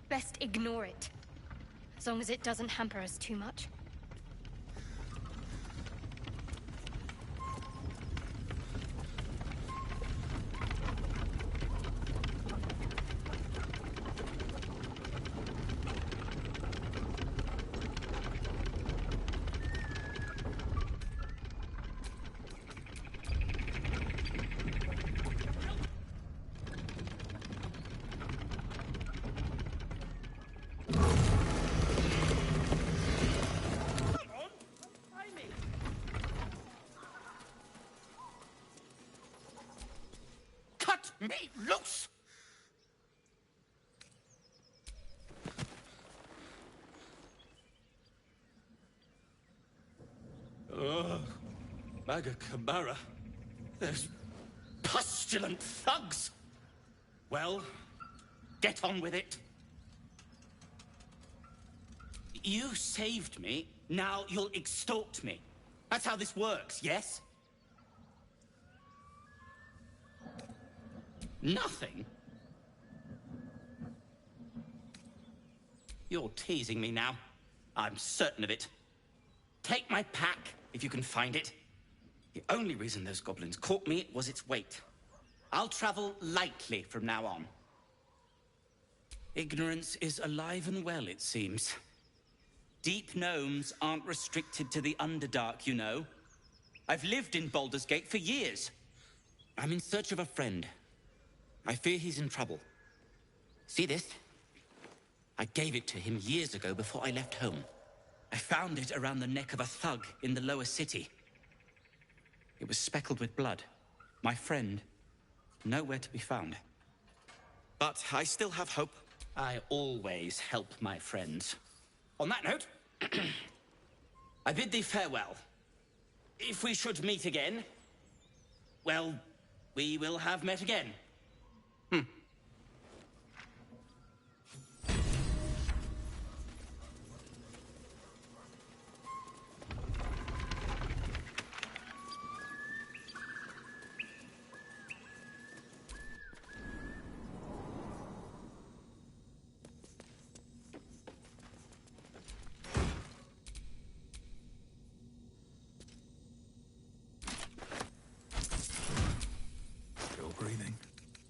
Best ignore it. As long as it doesn't hamper us too much. Me loose! Magakabara? Those pustulant thugs! Well, get on with it. You saved me, now you'll extort me. That's how this works, yes? Nothing? You're teasing me now. I'm certain of it. Take my pack, if you can find it. The only reason those goblins caught me was its weight. I'll travel lightly from now on. Ignorance is alive and well, it seems. Deep gnomes aren't restricted to the Underdark, you know. I've lived in Baldur's Gate for years. I'm in search of a friend. I fear he's in trouble. See this? I gave it to him years ago before I left home. I found it around the neck of a thug in the lower city. It was speckled with blood. My friend, nowhere to be found. But I still have hope. I always help my friends. On that note, I bid thee farewell. If we should meet again, well, we will have met again. Still breathing,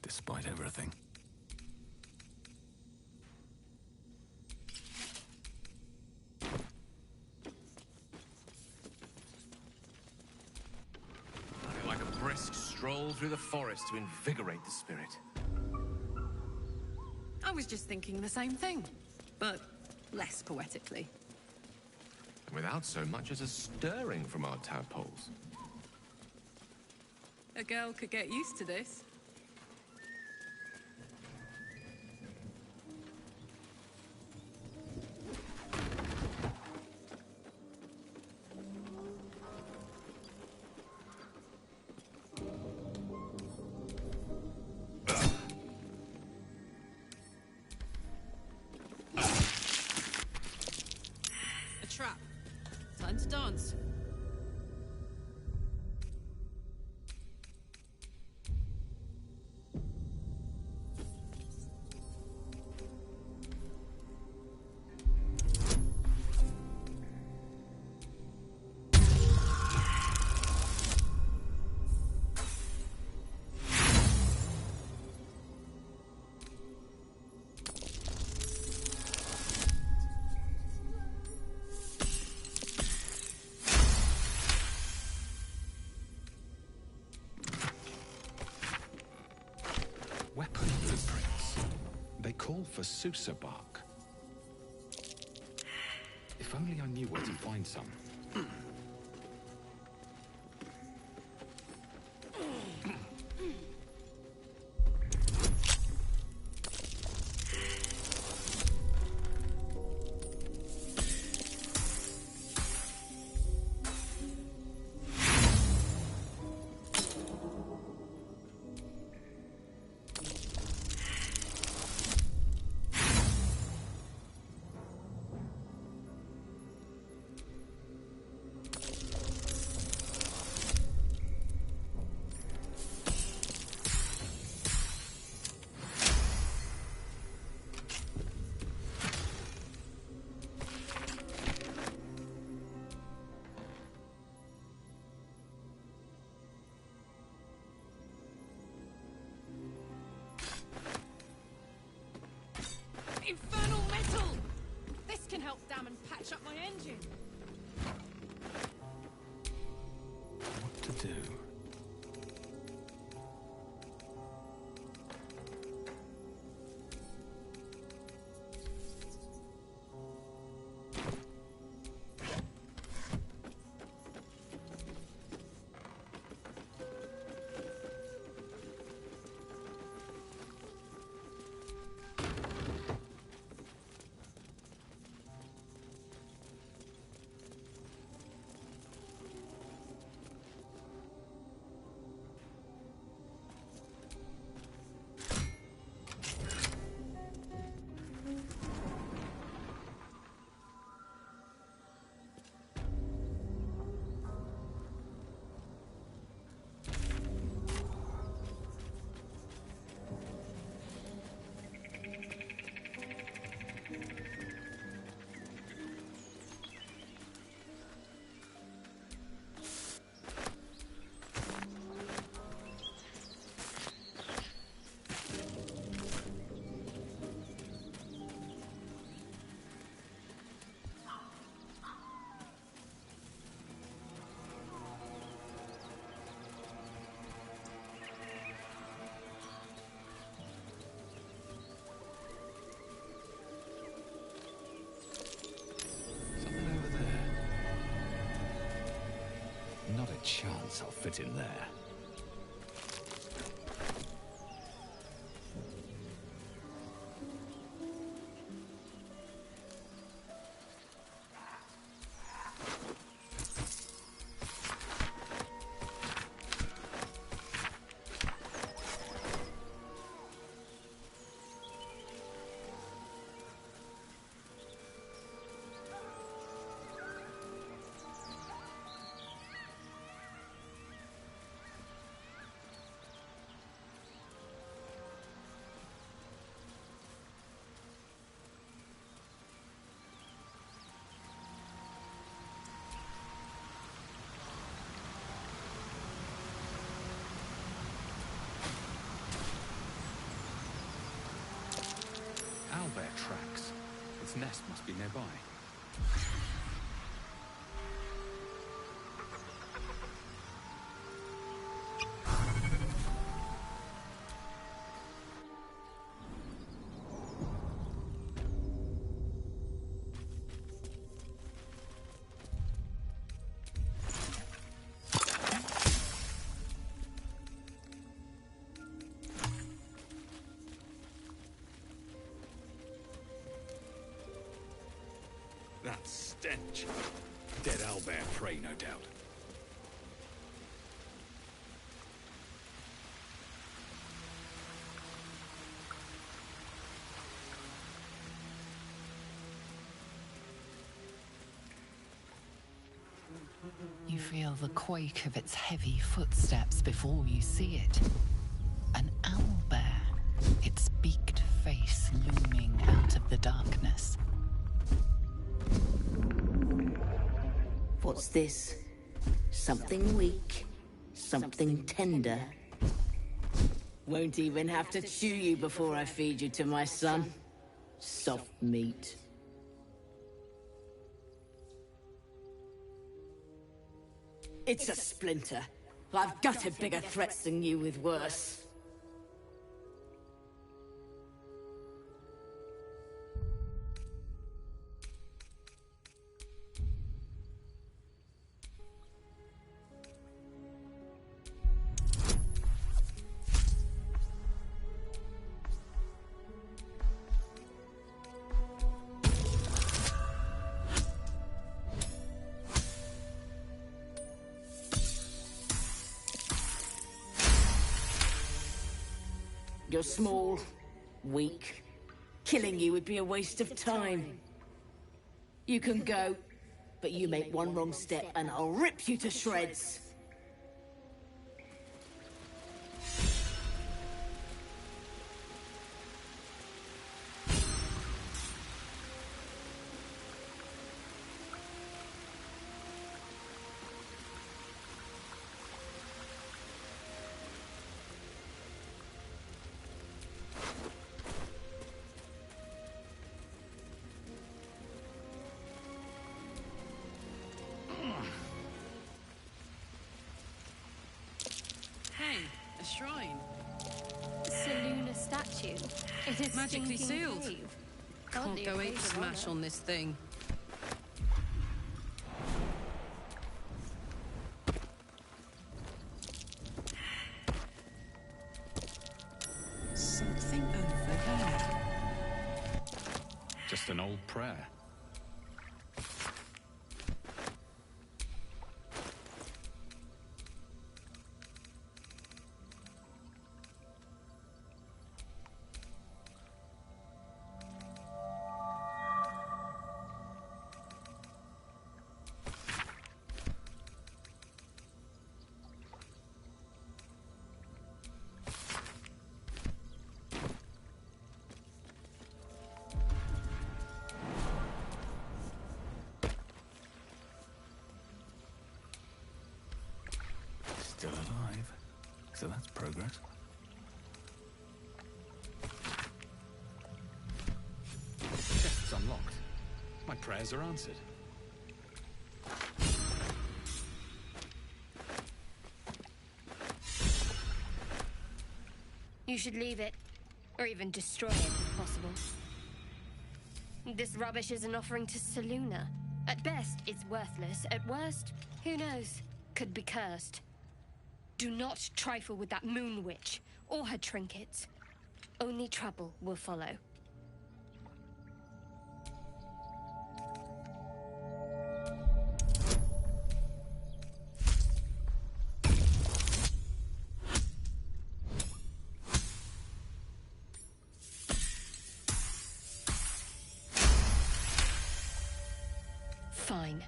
despite everything. Nothing like a brisk stroll through the forest to invigorate the spirit. I was just thinking the same thing, but less poetically. Without so much as a stirring from our tadpoles. A girl could get used to this. A trap. Time to dance. Weapon blueprints. They call for Susa bark. If only I knew where to find some. Infernal metal! This can help dam and patch up my engine. What to do? Not a chance I'll fit in there. Owlbear tracks. Its nest must be nearby. That stench. Dead owlbear prey, no doubt. You feel the quake of its heavy footsteps before you see it. An owlbear, its beaked face looming out of the darkness. What's this? Something weak, something tender. Won't even have to chew you before I feed you to my son. Soft meat. It's a splinter. I've gutted bigger threats than you with worse. You're small, weak. Killing you would be a waste of time. You can go, but you make one wrong step and I'll rip you to shreds. A shrine. Seluna statue. It is Magically stinking sealed. brave. Can't Hardly go a ape place of smash honor. on this thing. Something over there. Just an old prayer. Still alive. So that's progress. Chest's unlocked. My prayers are answered. You should leave it, or even destroy it if possible. This rubbish is an offering to Seluna. At best, it's worthless. At worst, who knows? could be cursed. Do not trifle with that moon witch or her trinkets. Only trouble will follow. Fine.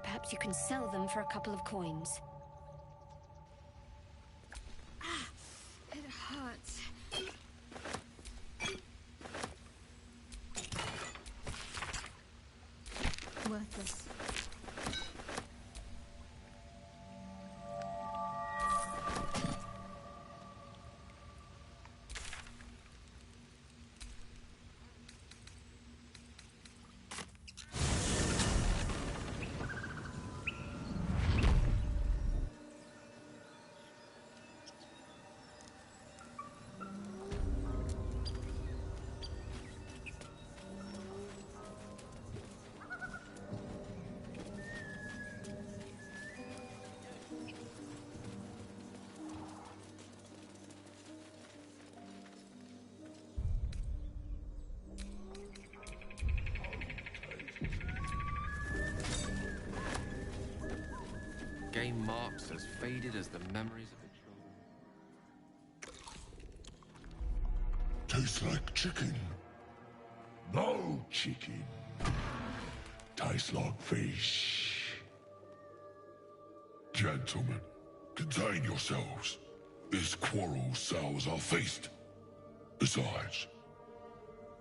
Perhaps you can sell them for a couple of coins. It hurts. Worthless. Game marks as faded as the memories of the children. Tastes like chicken. No chicken. Tastes like fish. Gentlemen, contain yourselves. This quarrel sours our feast. Besides,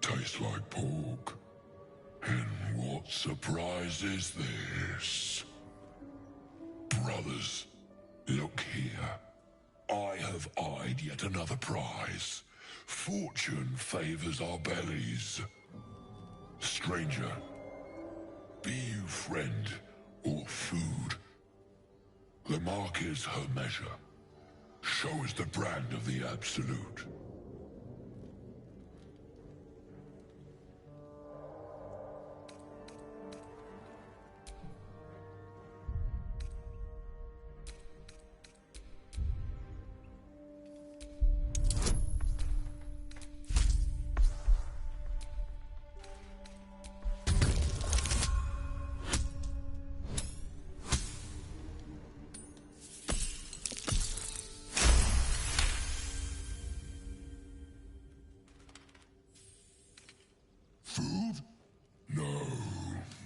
tastes like pork. And what surprise is this? Brothers, look here. I have eyed yet another prize. Fortune favors our bellies. Stranger, be you friend or food. The mark is her measure. Show is the brand of the absolute.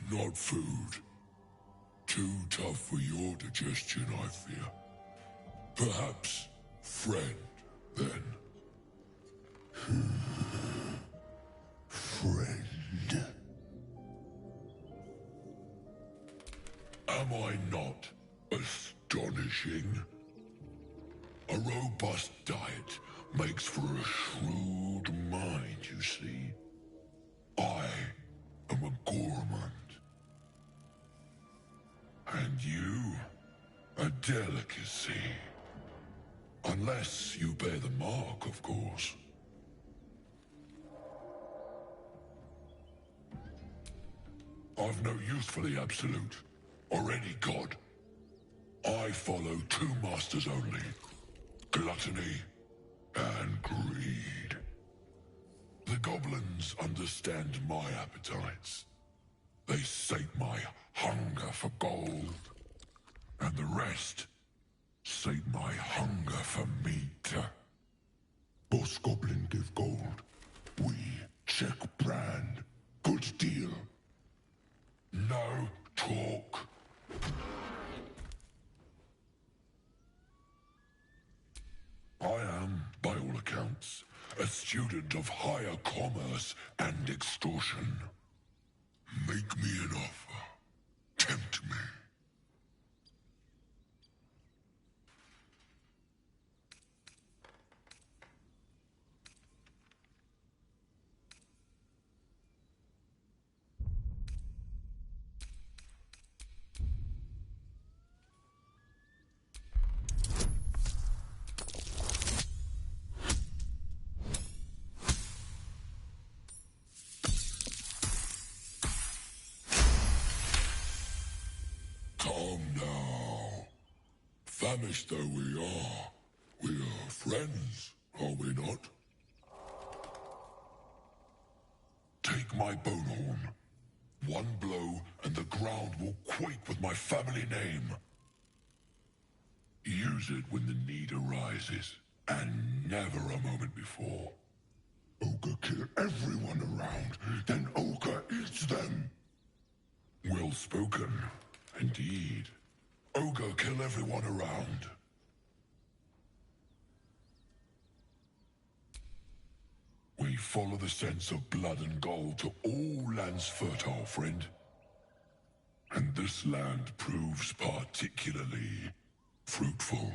Not food. Too tough for your digestion, I fear. Perhaps friend, then. Friend. Am I not astonishing? A robust diet makes for a shrewd mind, you see. I am a gourmand. And you, a delicacy. Unless you bear the mark, of course. I've no use for the absolute, or any god. I follow two masters only. Gluttony and greed. The goblins understand my appetites. They sate my hunger for gold. And the rest sate my hunger for meat. Boss Goblin give gold. We check brand. Good deal. No talk. I am, by all accounts, a student of higher commerce and extortion. Make me an offer. Tempt me. Famished though we are friends, are we not? Take my bone horn. One blow and the ground will quake with my family name. Use it when the need arises, and never a moment before. Ogre kill everyone around, then Ogre eats them. Well spoken, indeed. Ogre kill everyone around. We follow the sense of blood and gold to all lands fertile, friend. And this land proves particularly fruitful.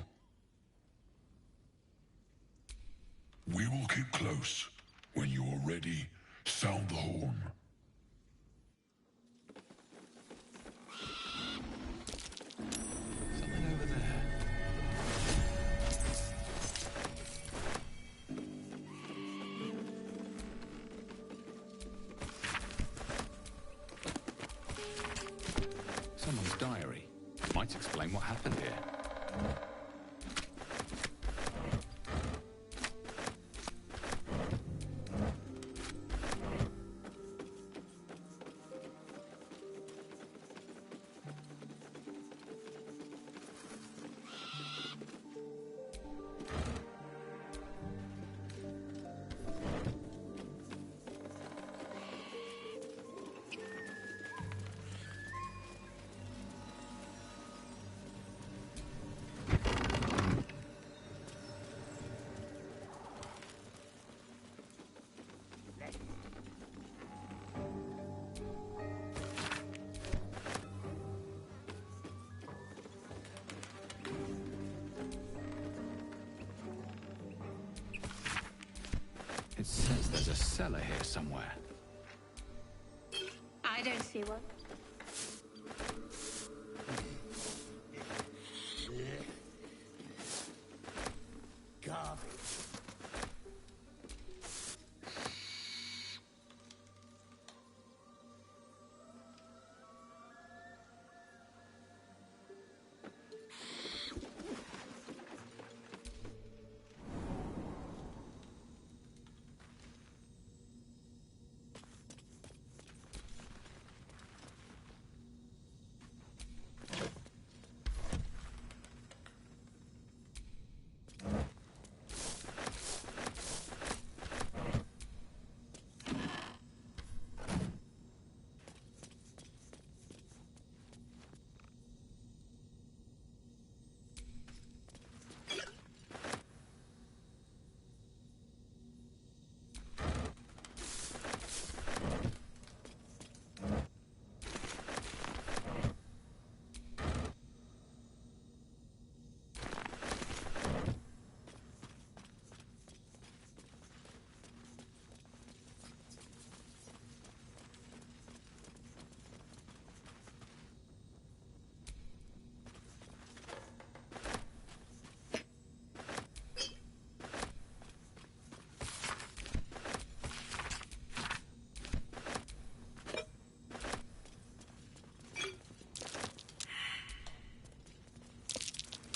We will keep close. When you are ready, sound the horn. Something over there. Someone's diary. Might explain what happened here. It says there's a cellar here somewhere. I don't see one. Garbage.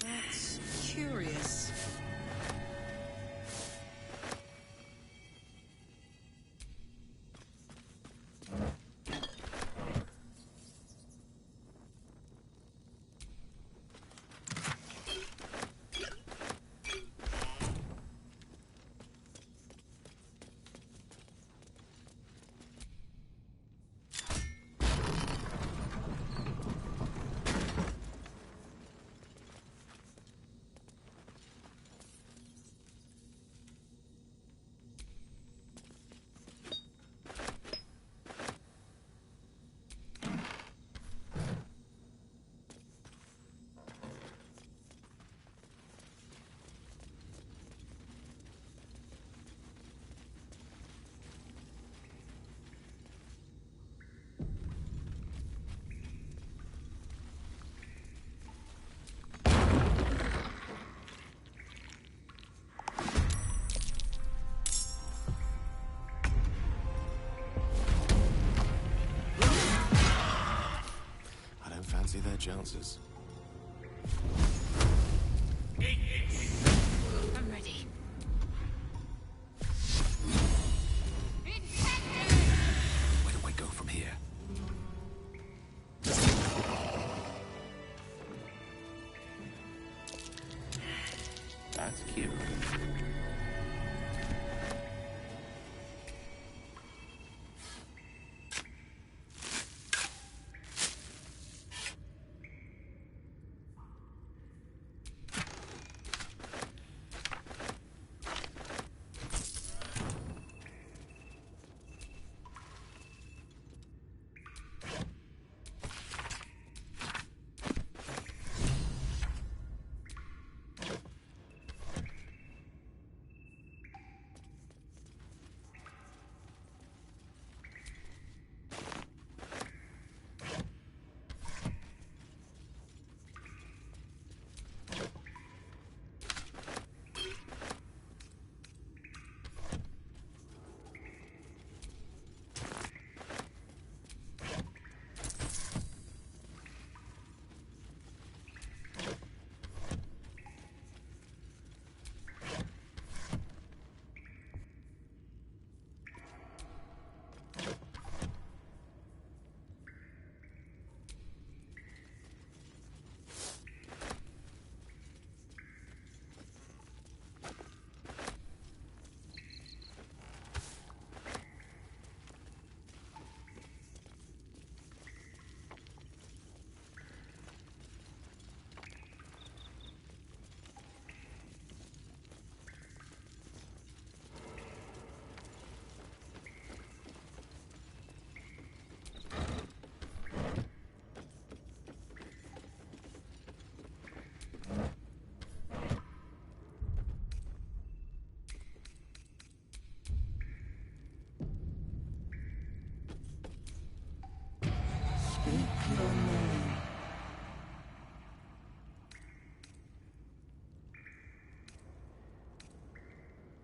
That's curious. Fancy their chances. That's cute.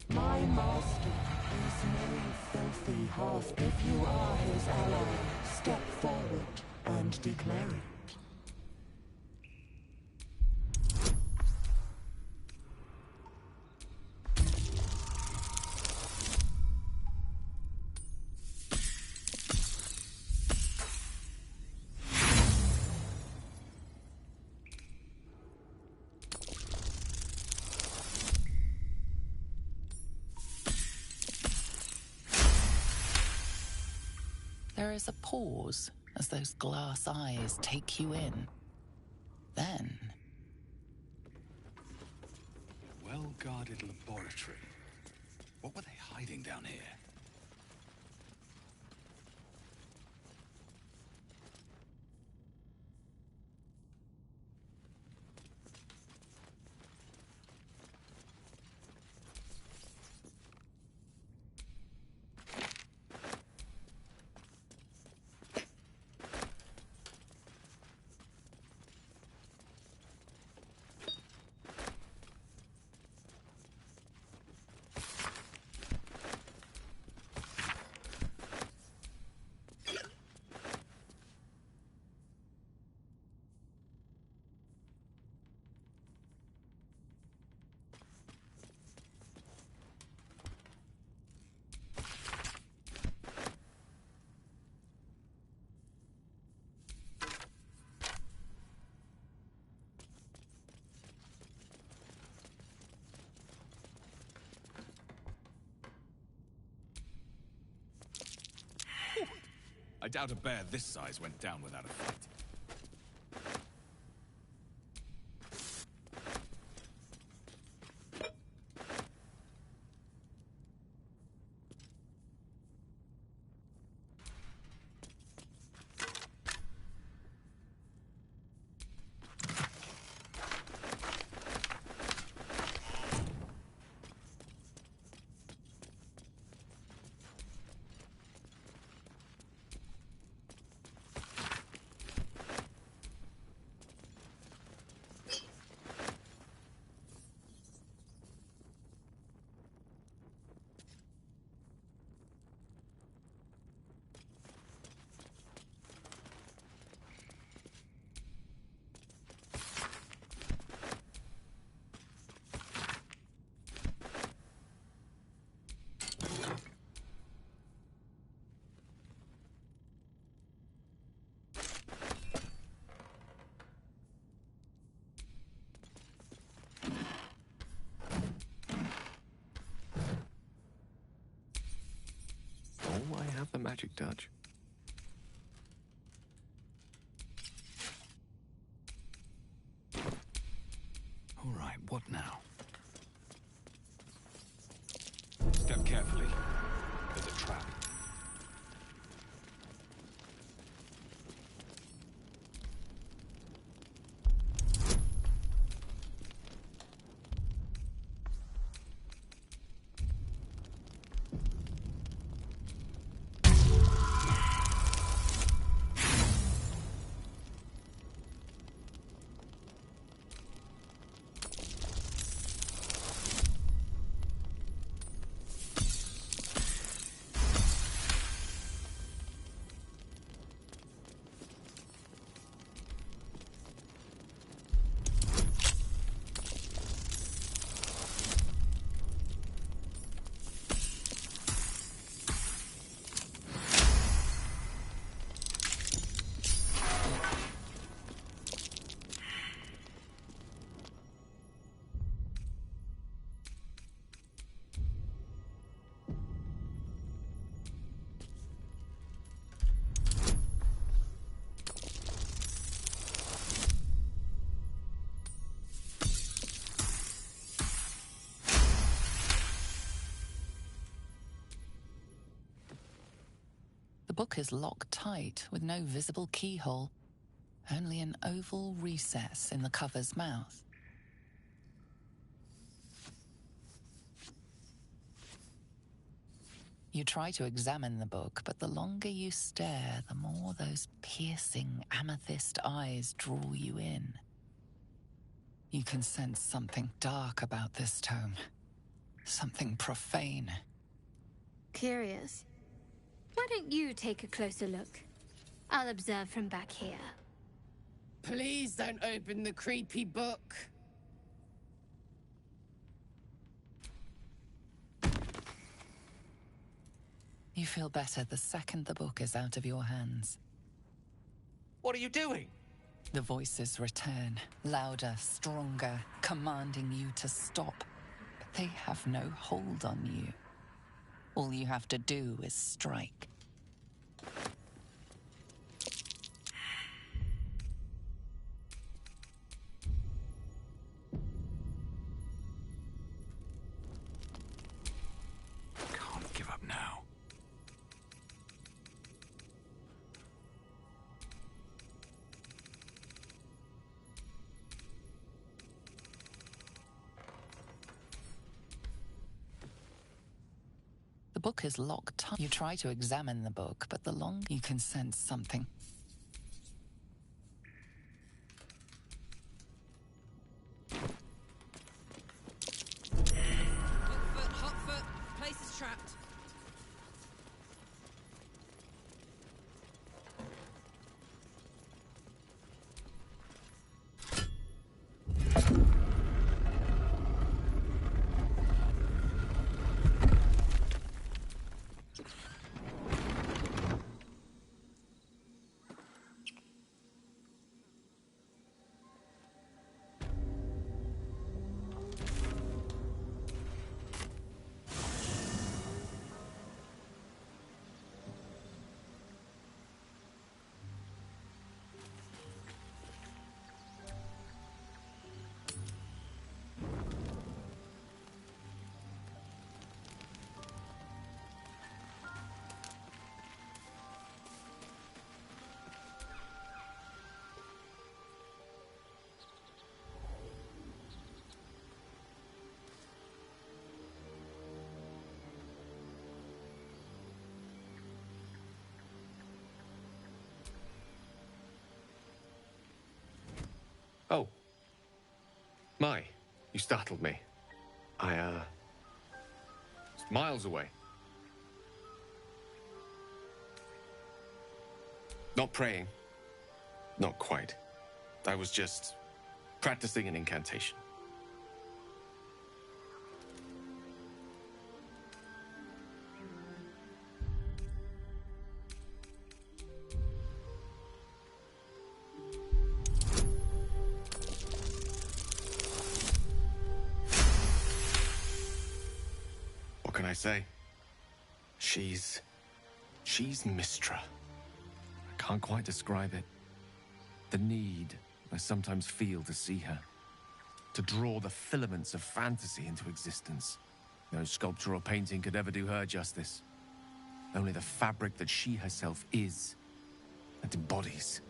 My master is no filthy half. If you are his ally, step forward and declare it. There is a pause as those glass eyes take you in. Then... A well-guarded laboratory. What were they hiding down here? I doubt a bear this size went down without a fight. magic touch. All right, what now? Step carefully. There's a trap. The book is locked tight with no visible keyhole, only an oval recess in the cover's mouth. You try to examine the book, but the longer you stare, the more those piercing amethyst eyes draw you in. You can sense something dark about this tome, something profane. Curious. Why don't you take a closer look? I'll observe from back here. Please don't open the creepy book. You feel better the second the book is out of your hands. What are you doing? The voices return, louder, stronger, commanding you to stop. But they have no hold on you. All you have to do is strike. Can't give up now. The book is locked tight. You try to examine the book, but the longer you can sense something. Hot foot, place is trapped. Oh. My, you startled me. I, was miles away. Not praying. Not quite. I was just practicing an incantation. What can I say? She's She's Mistra. I can't quite describe it. The need I sometimes feel to see her. To draw the filaments of fantasy into existence. No sculpture or painting could ever do her justice. Only the fabric that she herself is and embodies.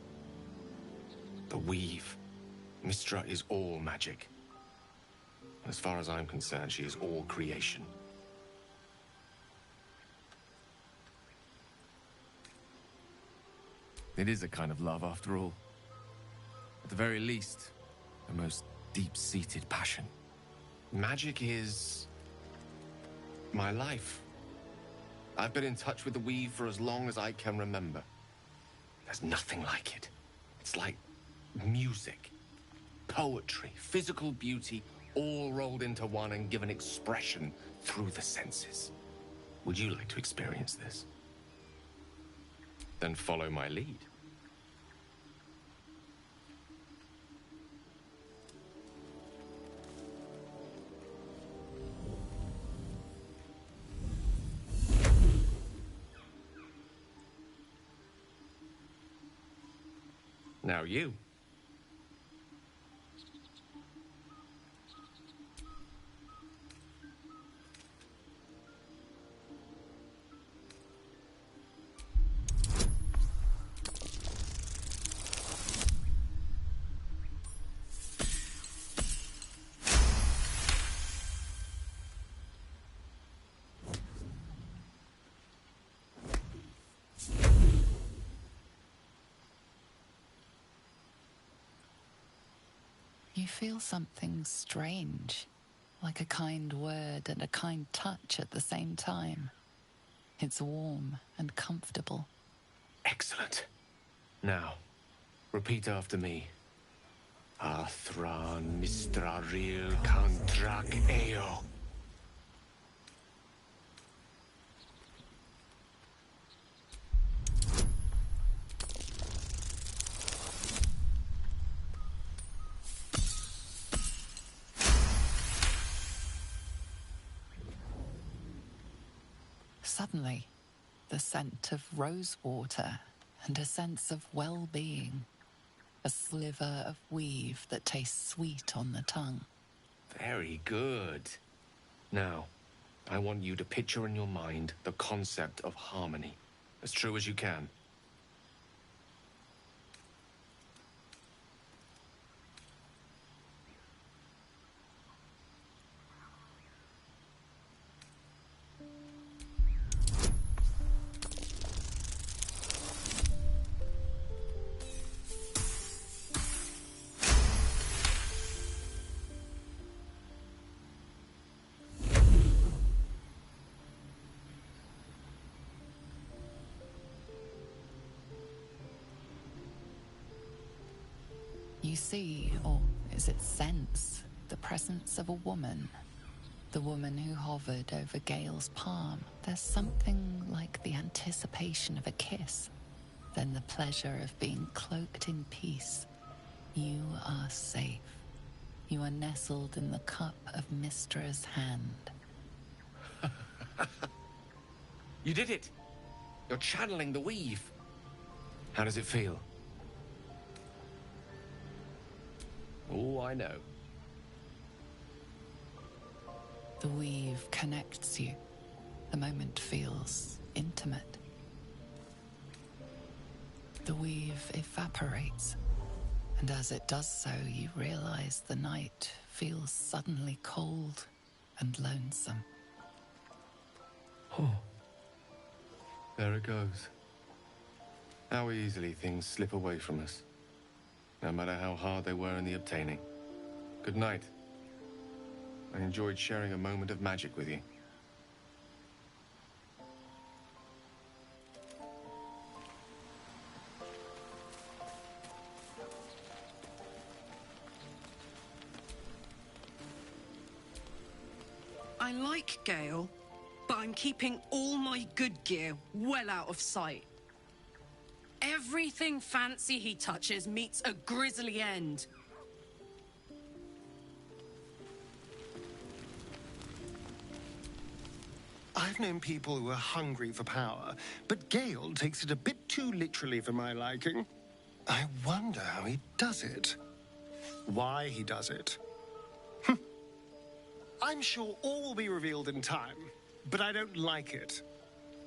The weave. Mistra is all magic. As far as I'm concerned, she is all creation. It is a kind of love, after all. At the very least, a most deep-seated passion. Magic is my life. I've been in touch with the weave for as long as I can remember. There's nothing like it. It's like music, poetry, physical beauty, all rolled into one and given expression through the senses. Would you like to experience this? Then follow my lead. Now you. You feel something strange, like a kind word and a kind touch at the same time. It's warm and comfortable. Excellent. Now, repeat after me. Athran mistraril kantrak eo. Suddenly, the scent of rosewater and a sense of well-being. A sliver of weave that tastes sweet on the tongue. Very good. Now, I want you to picture in your mind the concept of harmony, as true as you can. You see, or is it sense, the presence of a woman. The woman who hovered over Gale's palm. There's something like the anticipation of a kiss. Then the pleasure of being cloaked in peace. You are safe. You are nestled in the cup of Mistra's hand. You did it! You're channeling the weave. How does it feel? Oh, I know. The weave connects you. The moment feels intimate. The weave evaporates. And as it does so, you realize the night feels suddenly cold and lonesome. Oh. There it goes. How easily things slip away from us. No matter how hard they were in the obtaining. Good night. I enjoyed sharing a moment of magic with you. I like Gale, but I'm keeping all my good gear well out of sight. Everything fancy he touches meets a grisly end. I I've known people who are hungry for power, but Gale takes it a bit too literally for my liking. I wonder how he does it. Why he does it. I'm sure all will be revealed in time, but I don't like it.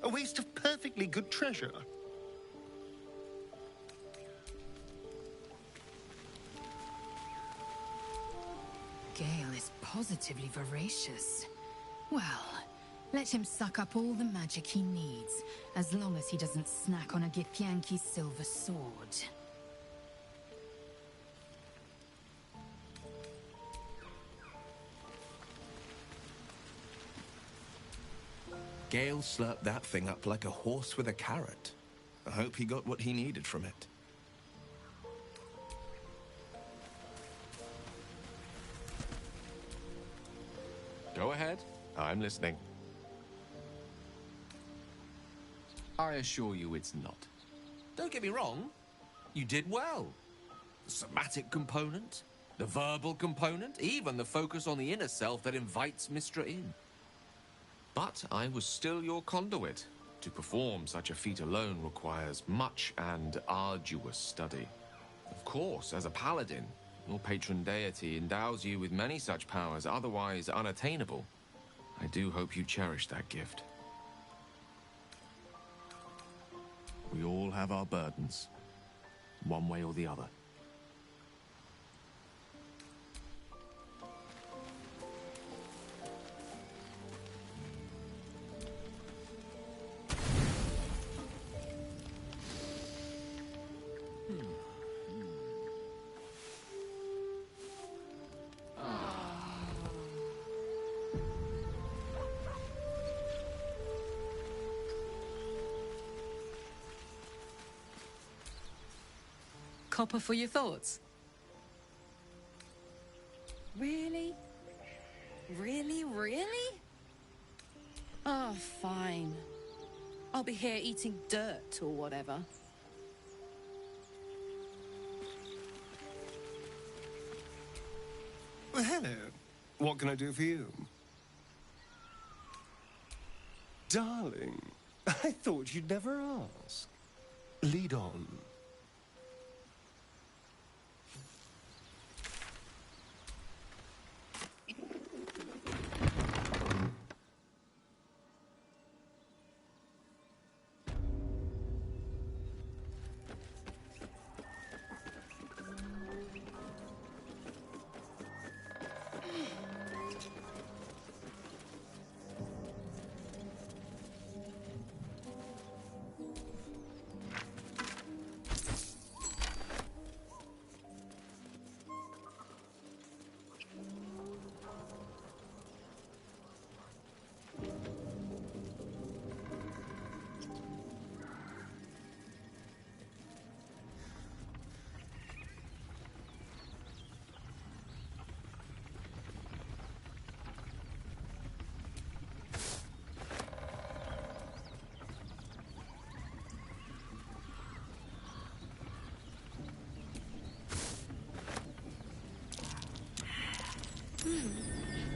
A waste of perfectly good treasure. Gale is positively voracious. Well, let him suck up all the magic he needs, as long as he doesn't snack on a Githyanki's silver sword. Gale slurped that thing up like a horse with a carrot. I hope he got what he needed from it. Go ahead. I'm listening. I assure you it's not. Don't get me wrong. You did well. The somatic component, the verbal component, even the focus on the inner self that invites Mistra in. But I was still your conduit. To perform such a feat alone requires much and arduous study. Of course, as a paladin, your patron deity endows you with many such powers otherwise unattainable. I do hope you cherish that gift. We all have our burdens, one way or the other. Copper for your thoughts? Really? Really, really? Oh, fine. I'll be here eating dirt or whatever. Well, hello. What can I do for you? Darling, I thought you'd never ask. Lead on.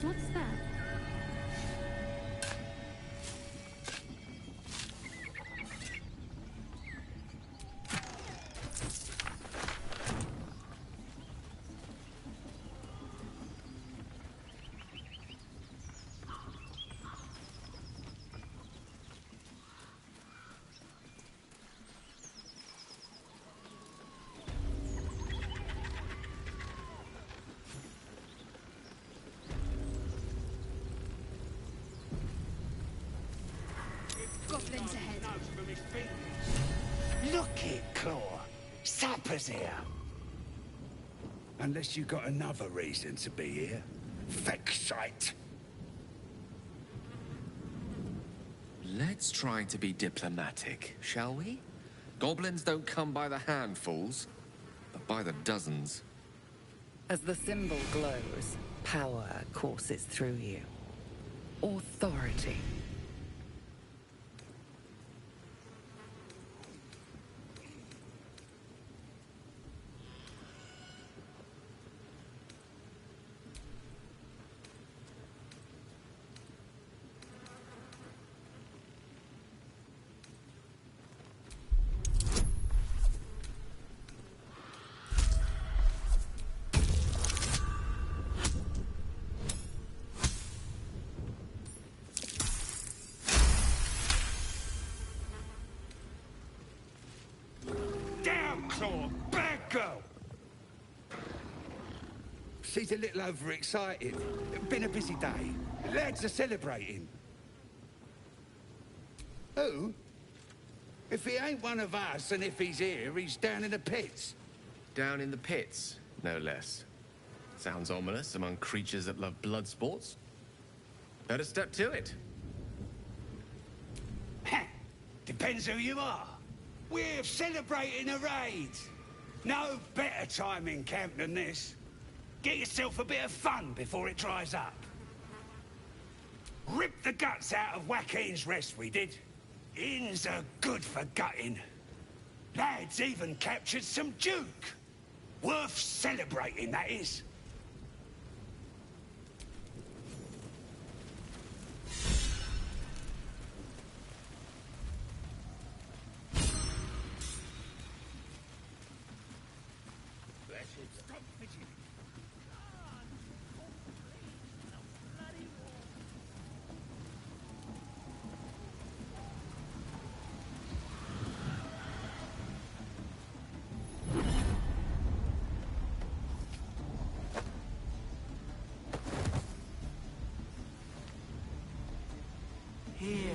What's that? Goblins ahead. Look it, Claw. Sapper's here. Unless you got another reason to be here. Fexite. Let's try to be diplomatic, shall we? Goblins don't come by the handfuls, but by the dozens. As the symbol glows, power courses through you. Authority. she's a little overexcited. Been a busy day. Lads are celebrating. Who? If he ain't one of us, and if he's here, he's down in the pits. Down in the pits, no less. Sounds ominous among creatures that love blood sports. Better step to it. Depends who you are. We're celebrating a raid. No better time in camp than this. Get yourself a bit of fun before it dries up. Ripped the guts out of Joaquin's rest, we did. Inns are good for gutting. Lads even captured some Duke. Worth celebrating, that is. Hear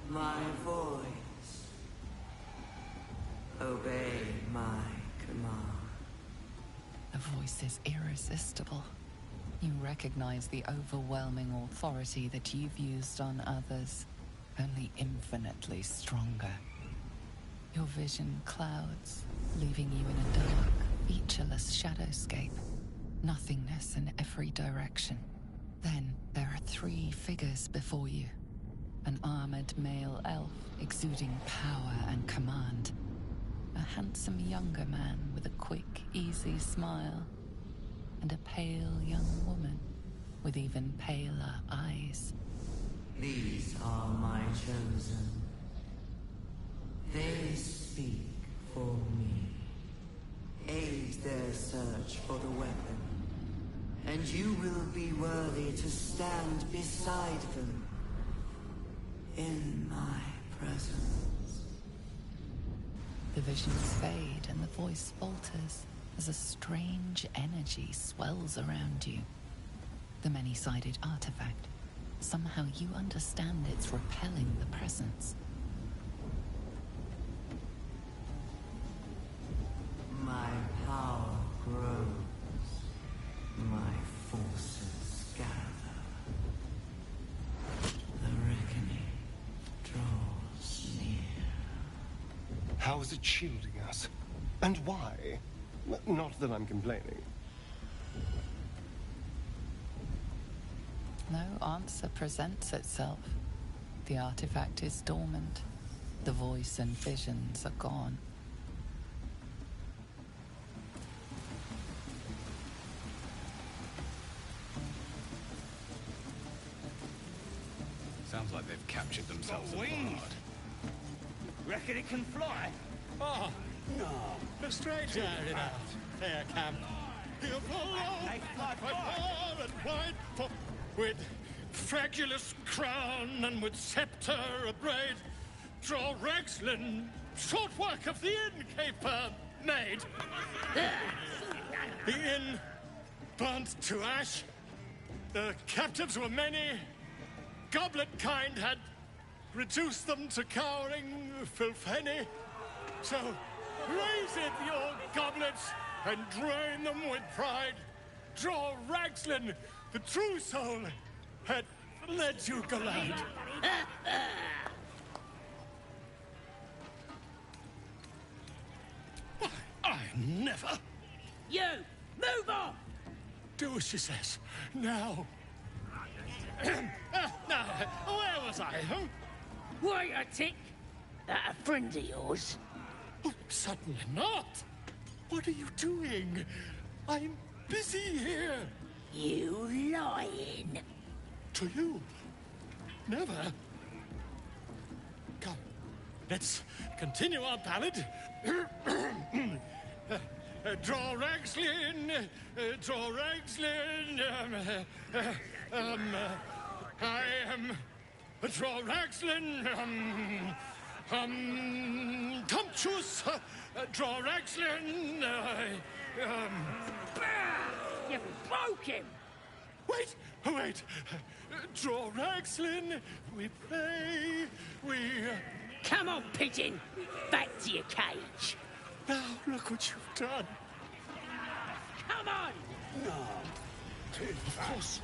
my voice. Obey my command. The voice is irresistible. You recognize the overwhelming authority that you've used on others, only infinitely stronger. Your vision clouds, leaving you in a dark, featureless shadowscape. Nothingness in every direction. Then there are 3 figures before you. An armored male elf exuding power and command. A handsome younger man with a quick, easy smile. And a pale young woman with even paler eyes. These are my chosen. They speak for me. Aid their search for the weapon. And you will be worthy to stand beside them. In my presence. The visions fade and the voice falters as a strange energy swells around you. The many-sided artifact. Somehow you understand it's repelling the presence. My power grows. My forces gather. The reckoning draws near. How is it shielding us? And why? Not that I'm complaining. No answer presents itself. The artifact is dormant. The voice and visions are gone. Sounds like they've captured themselves a wings. guard. Reckon it can fly? Oh, No. a stranger in a fair camp. He'll follow by far and wide, for with fragulous crown and with scepter abraid, draw Rexlin, short work of the innkeeper made. The inn burnt to ash. The captives were many. Goblin kind had reduced them to cowering filfenny. So raise it, your goblets, and drain them with pride. Draw Ragslin, the true soul, had led you glad. I never. You! Move on! Do as she says. Now. Now, where was I? Huh? Wait a tick. That a friend of yours? Oh, certainly not. What are you doing? I'm busy here. You lying. To you? Never. Come, let's continue our ballad. Draw Ragslin, draw Ragslin. I am draw Ragslin. Comtuous, draw Ragslin. You broke him! Wait! Wait! Draw Ragslin! We pray! We... Come on, pigeon! Back to your cage! Now, look what you've done! Come on! No. Too fast.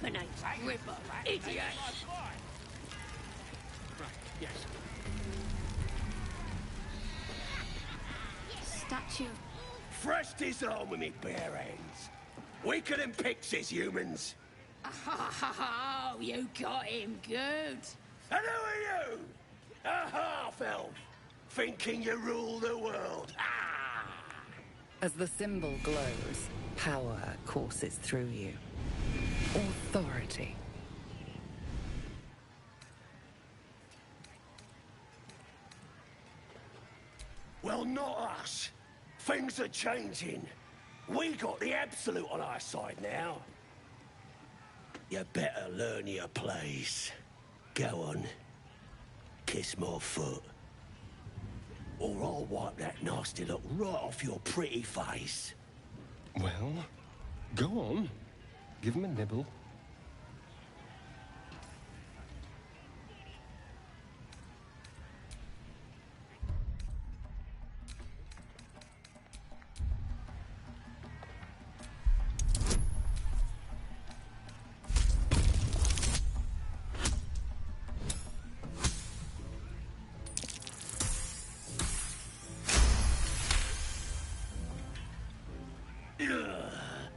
My name's Ripper, idiot! Right, yes. Statue. Thrust his arm with me bare hands. Weaker than pixies, humans. Oh, you got him good. And who are you? A half-elf, thinking you rule the world. As the symbol glows, power courses through you. Authority. Well, not us. Things are changing. We got the absolute on our side now. You better learn your place. Go on. Kiss my foot. Or I'll wipe that nasty look right off your pretty face. Well, go on. Give him a nibble.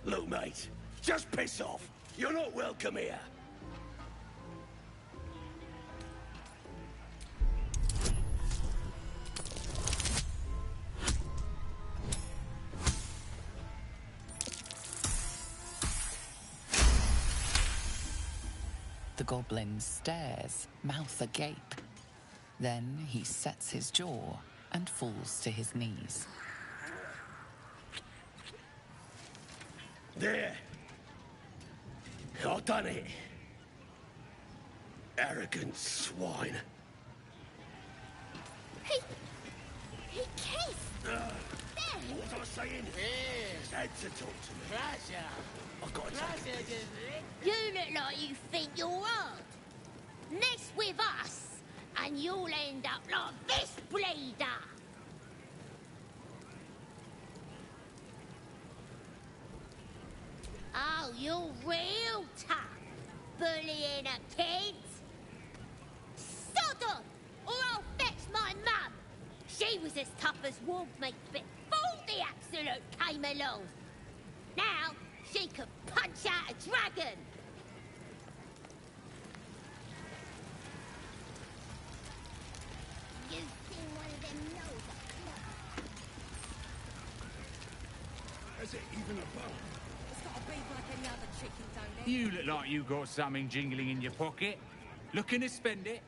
Look, mate, just piss off. You're not welcome here. The goblin stares, mouth agape. Then he sets his jaw and falls to his knees. There. I've done it. Arrogant swine. He kissed. What was I saying? Yes. Had to talk to me. Pleasure. I've got to take a piss. You look like you think you're hard. Mess with us, and you'll end up like this bleeder. Oh, you're real tough, bullying a kid. Sod on, or I'll fetch my mum. She was as tough as wolf meat before the absolute came along. Now, she could punch out a dragon. You've seen one of them nose up. Is it even a bone? It's got a beak like any other chicken, don't it? You look like you got something jingling in your pocket. Looking to spend it?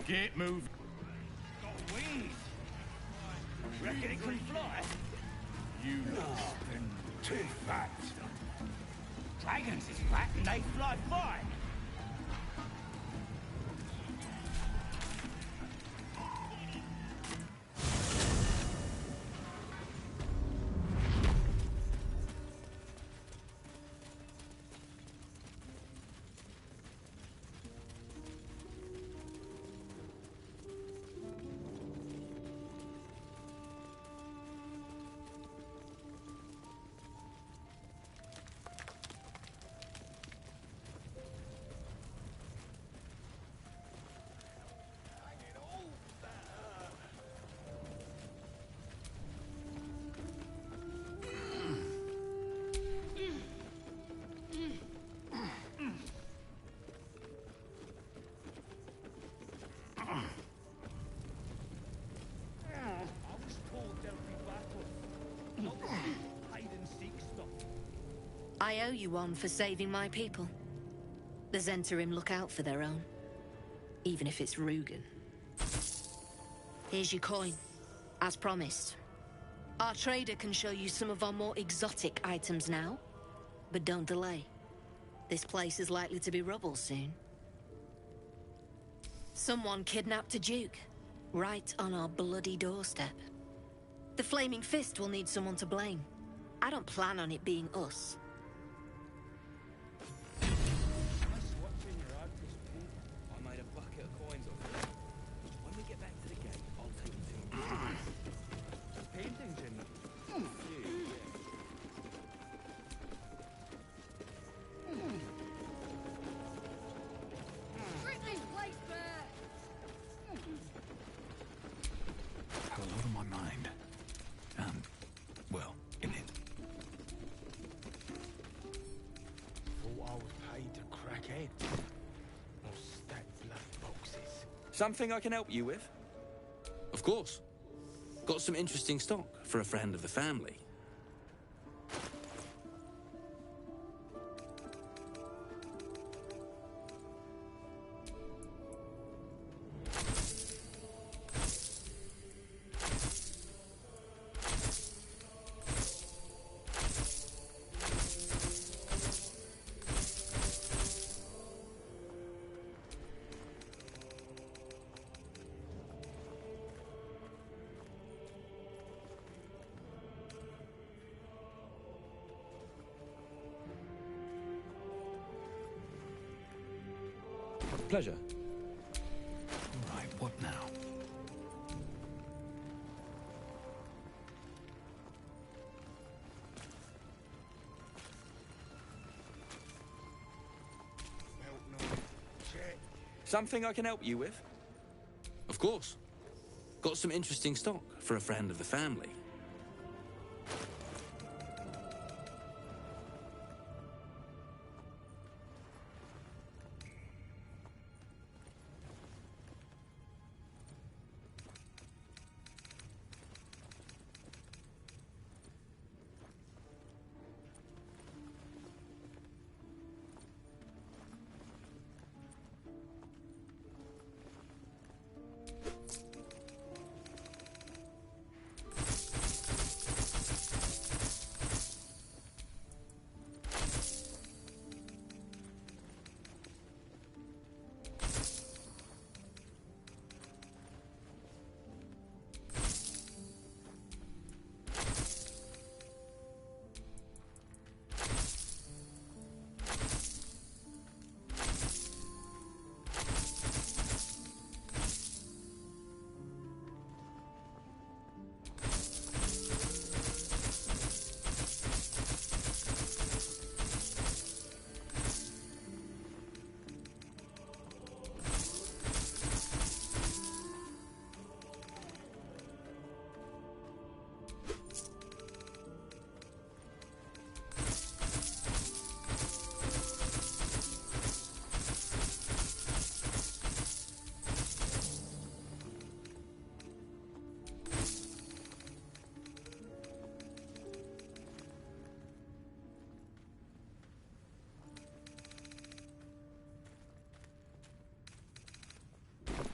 Get moving. Got wings. Reckon it can fly? You Too fat. Dragons is fat and they fly fine. I owe you one for saving my people. The Zentarim look out for their own, even if it's Rugen. Here's your coin, as promised. Our trader can show you some of our more exotic items now. But don't delay. This place is likely to be rubble soon. Someone kidnapped a duke, right on our bloody doorstep. The Flaming Fist will need someone to blame. I don't plan on it being us. I made a bucket of coins off it. When we get back to the gate, I'll take you to paintings in them. Have a lot on my mind. And, well, in it. Thought I was paid to crack heads. Or stack blood boxes. Something I can help you with? Of course. Got some interesting stock for a friend of the family. Pleasure. Right, what now? Something I can help you with? Of course. Got some interesting stock for a friend of the family.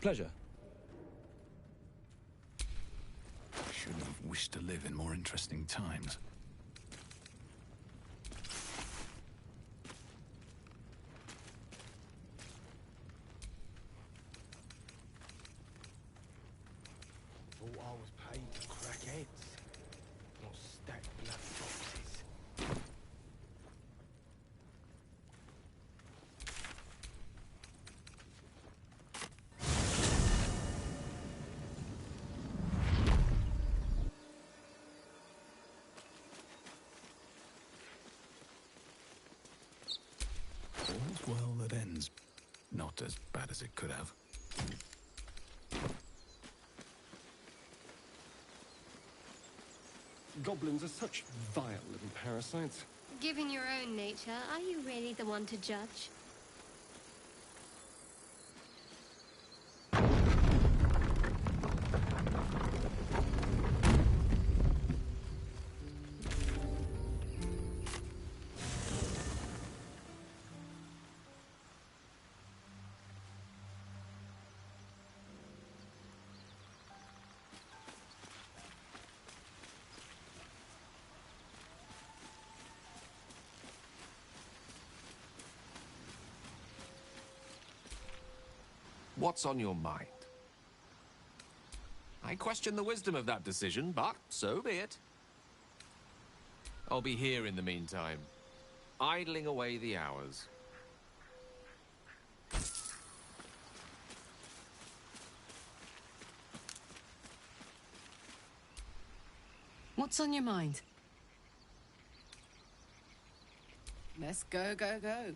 Pleasure. Shouldn't have wished to live in more interesting times. Thought I was paid to crack heads. Not stack blood boxes. All's well that ends. Not as bad as it could have. Goblins are such vile little parasites. Given your own nature, are you really the one to judge? What's on your mind? I question the wisdom of that decision, but so be it. I'll be here in the meantime, idling away the hours. What's on your mind? Let's go, go, go.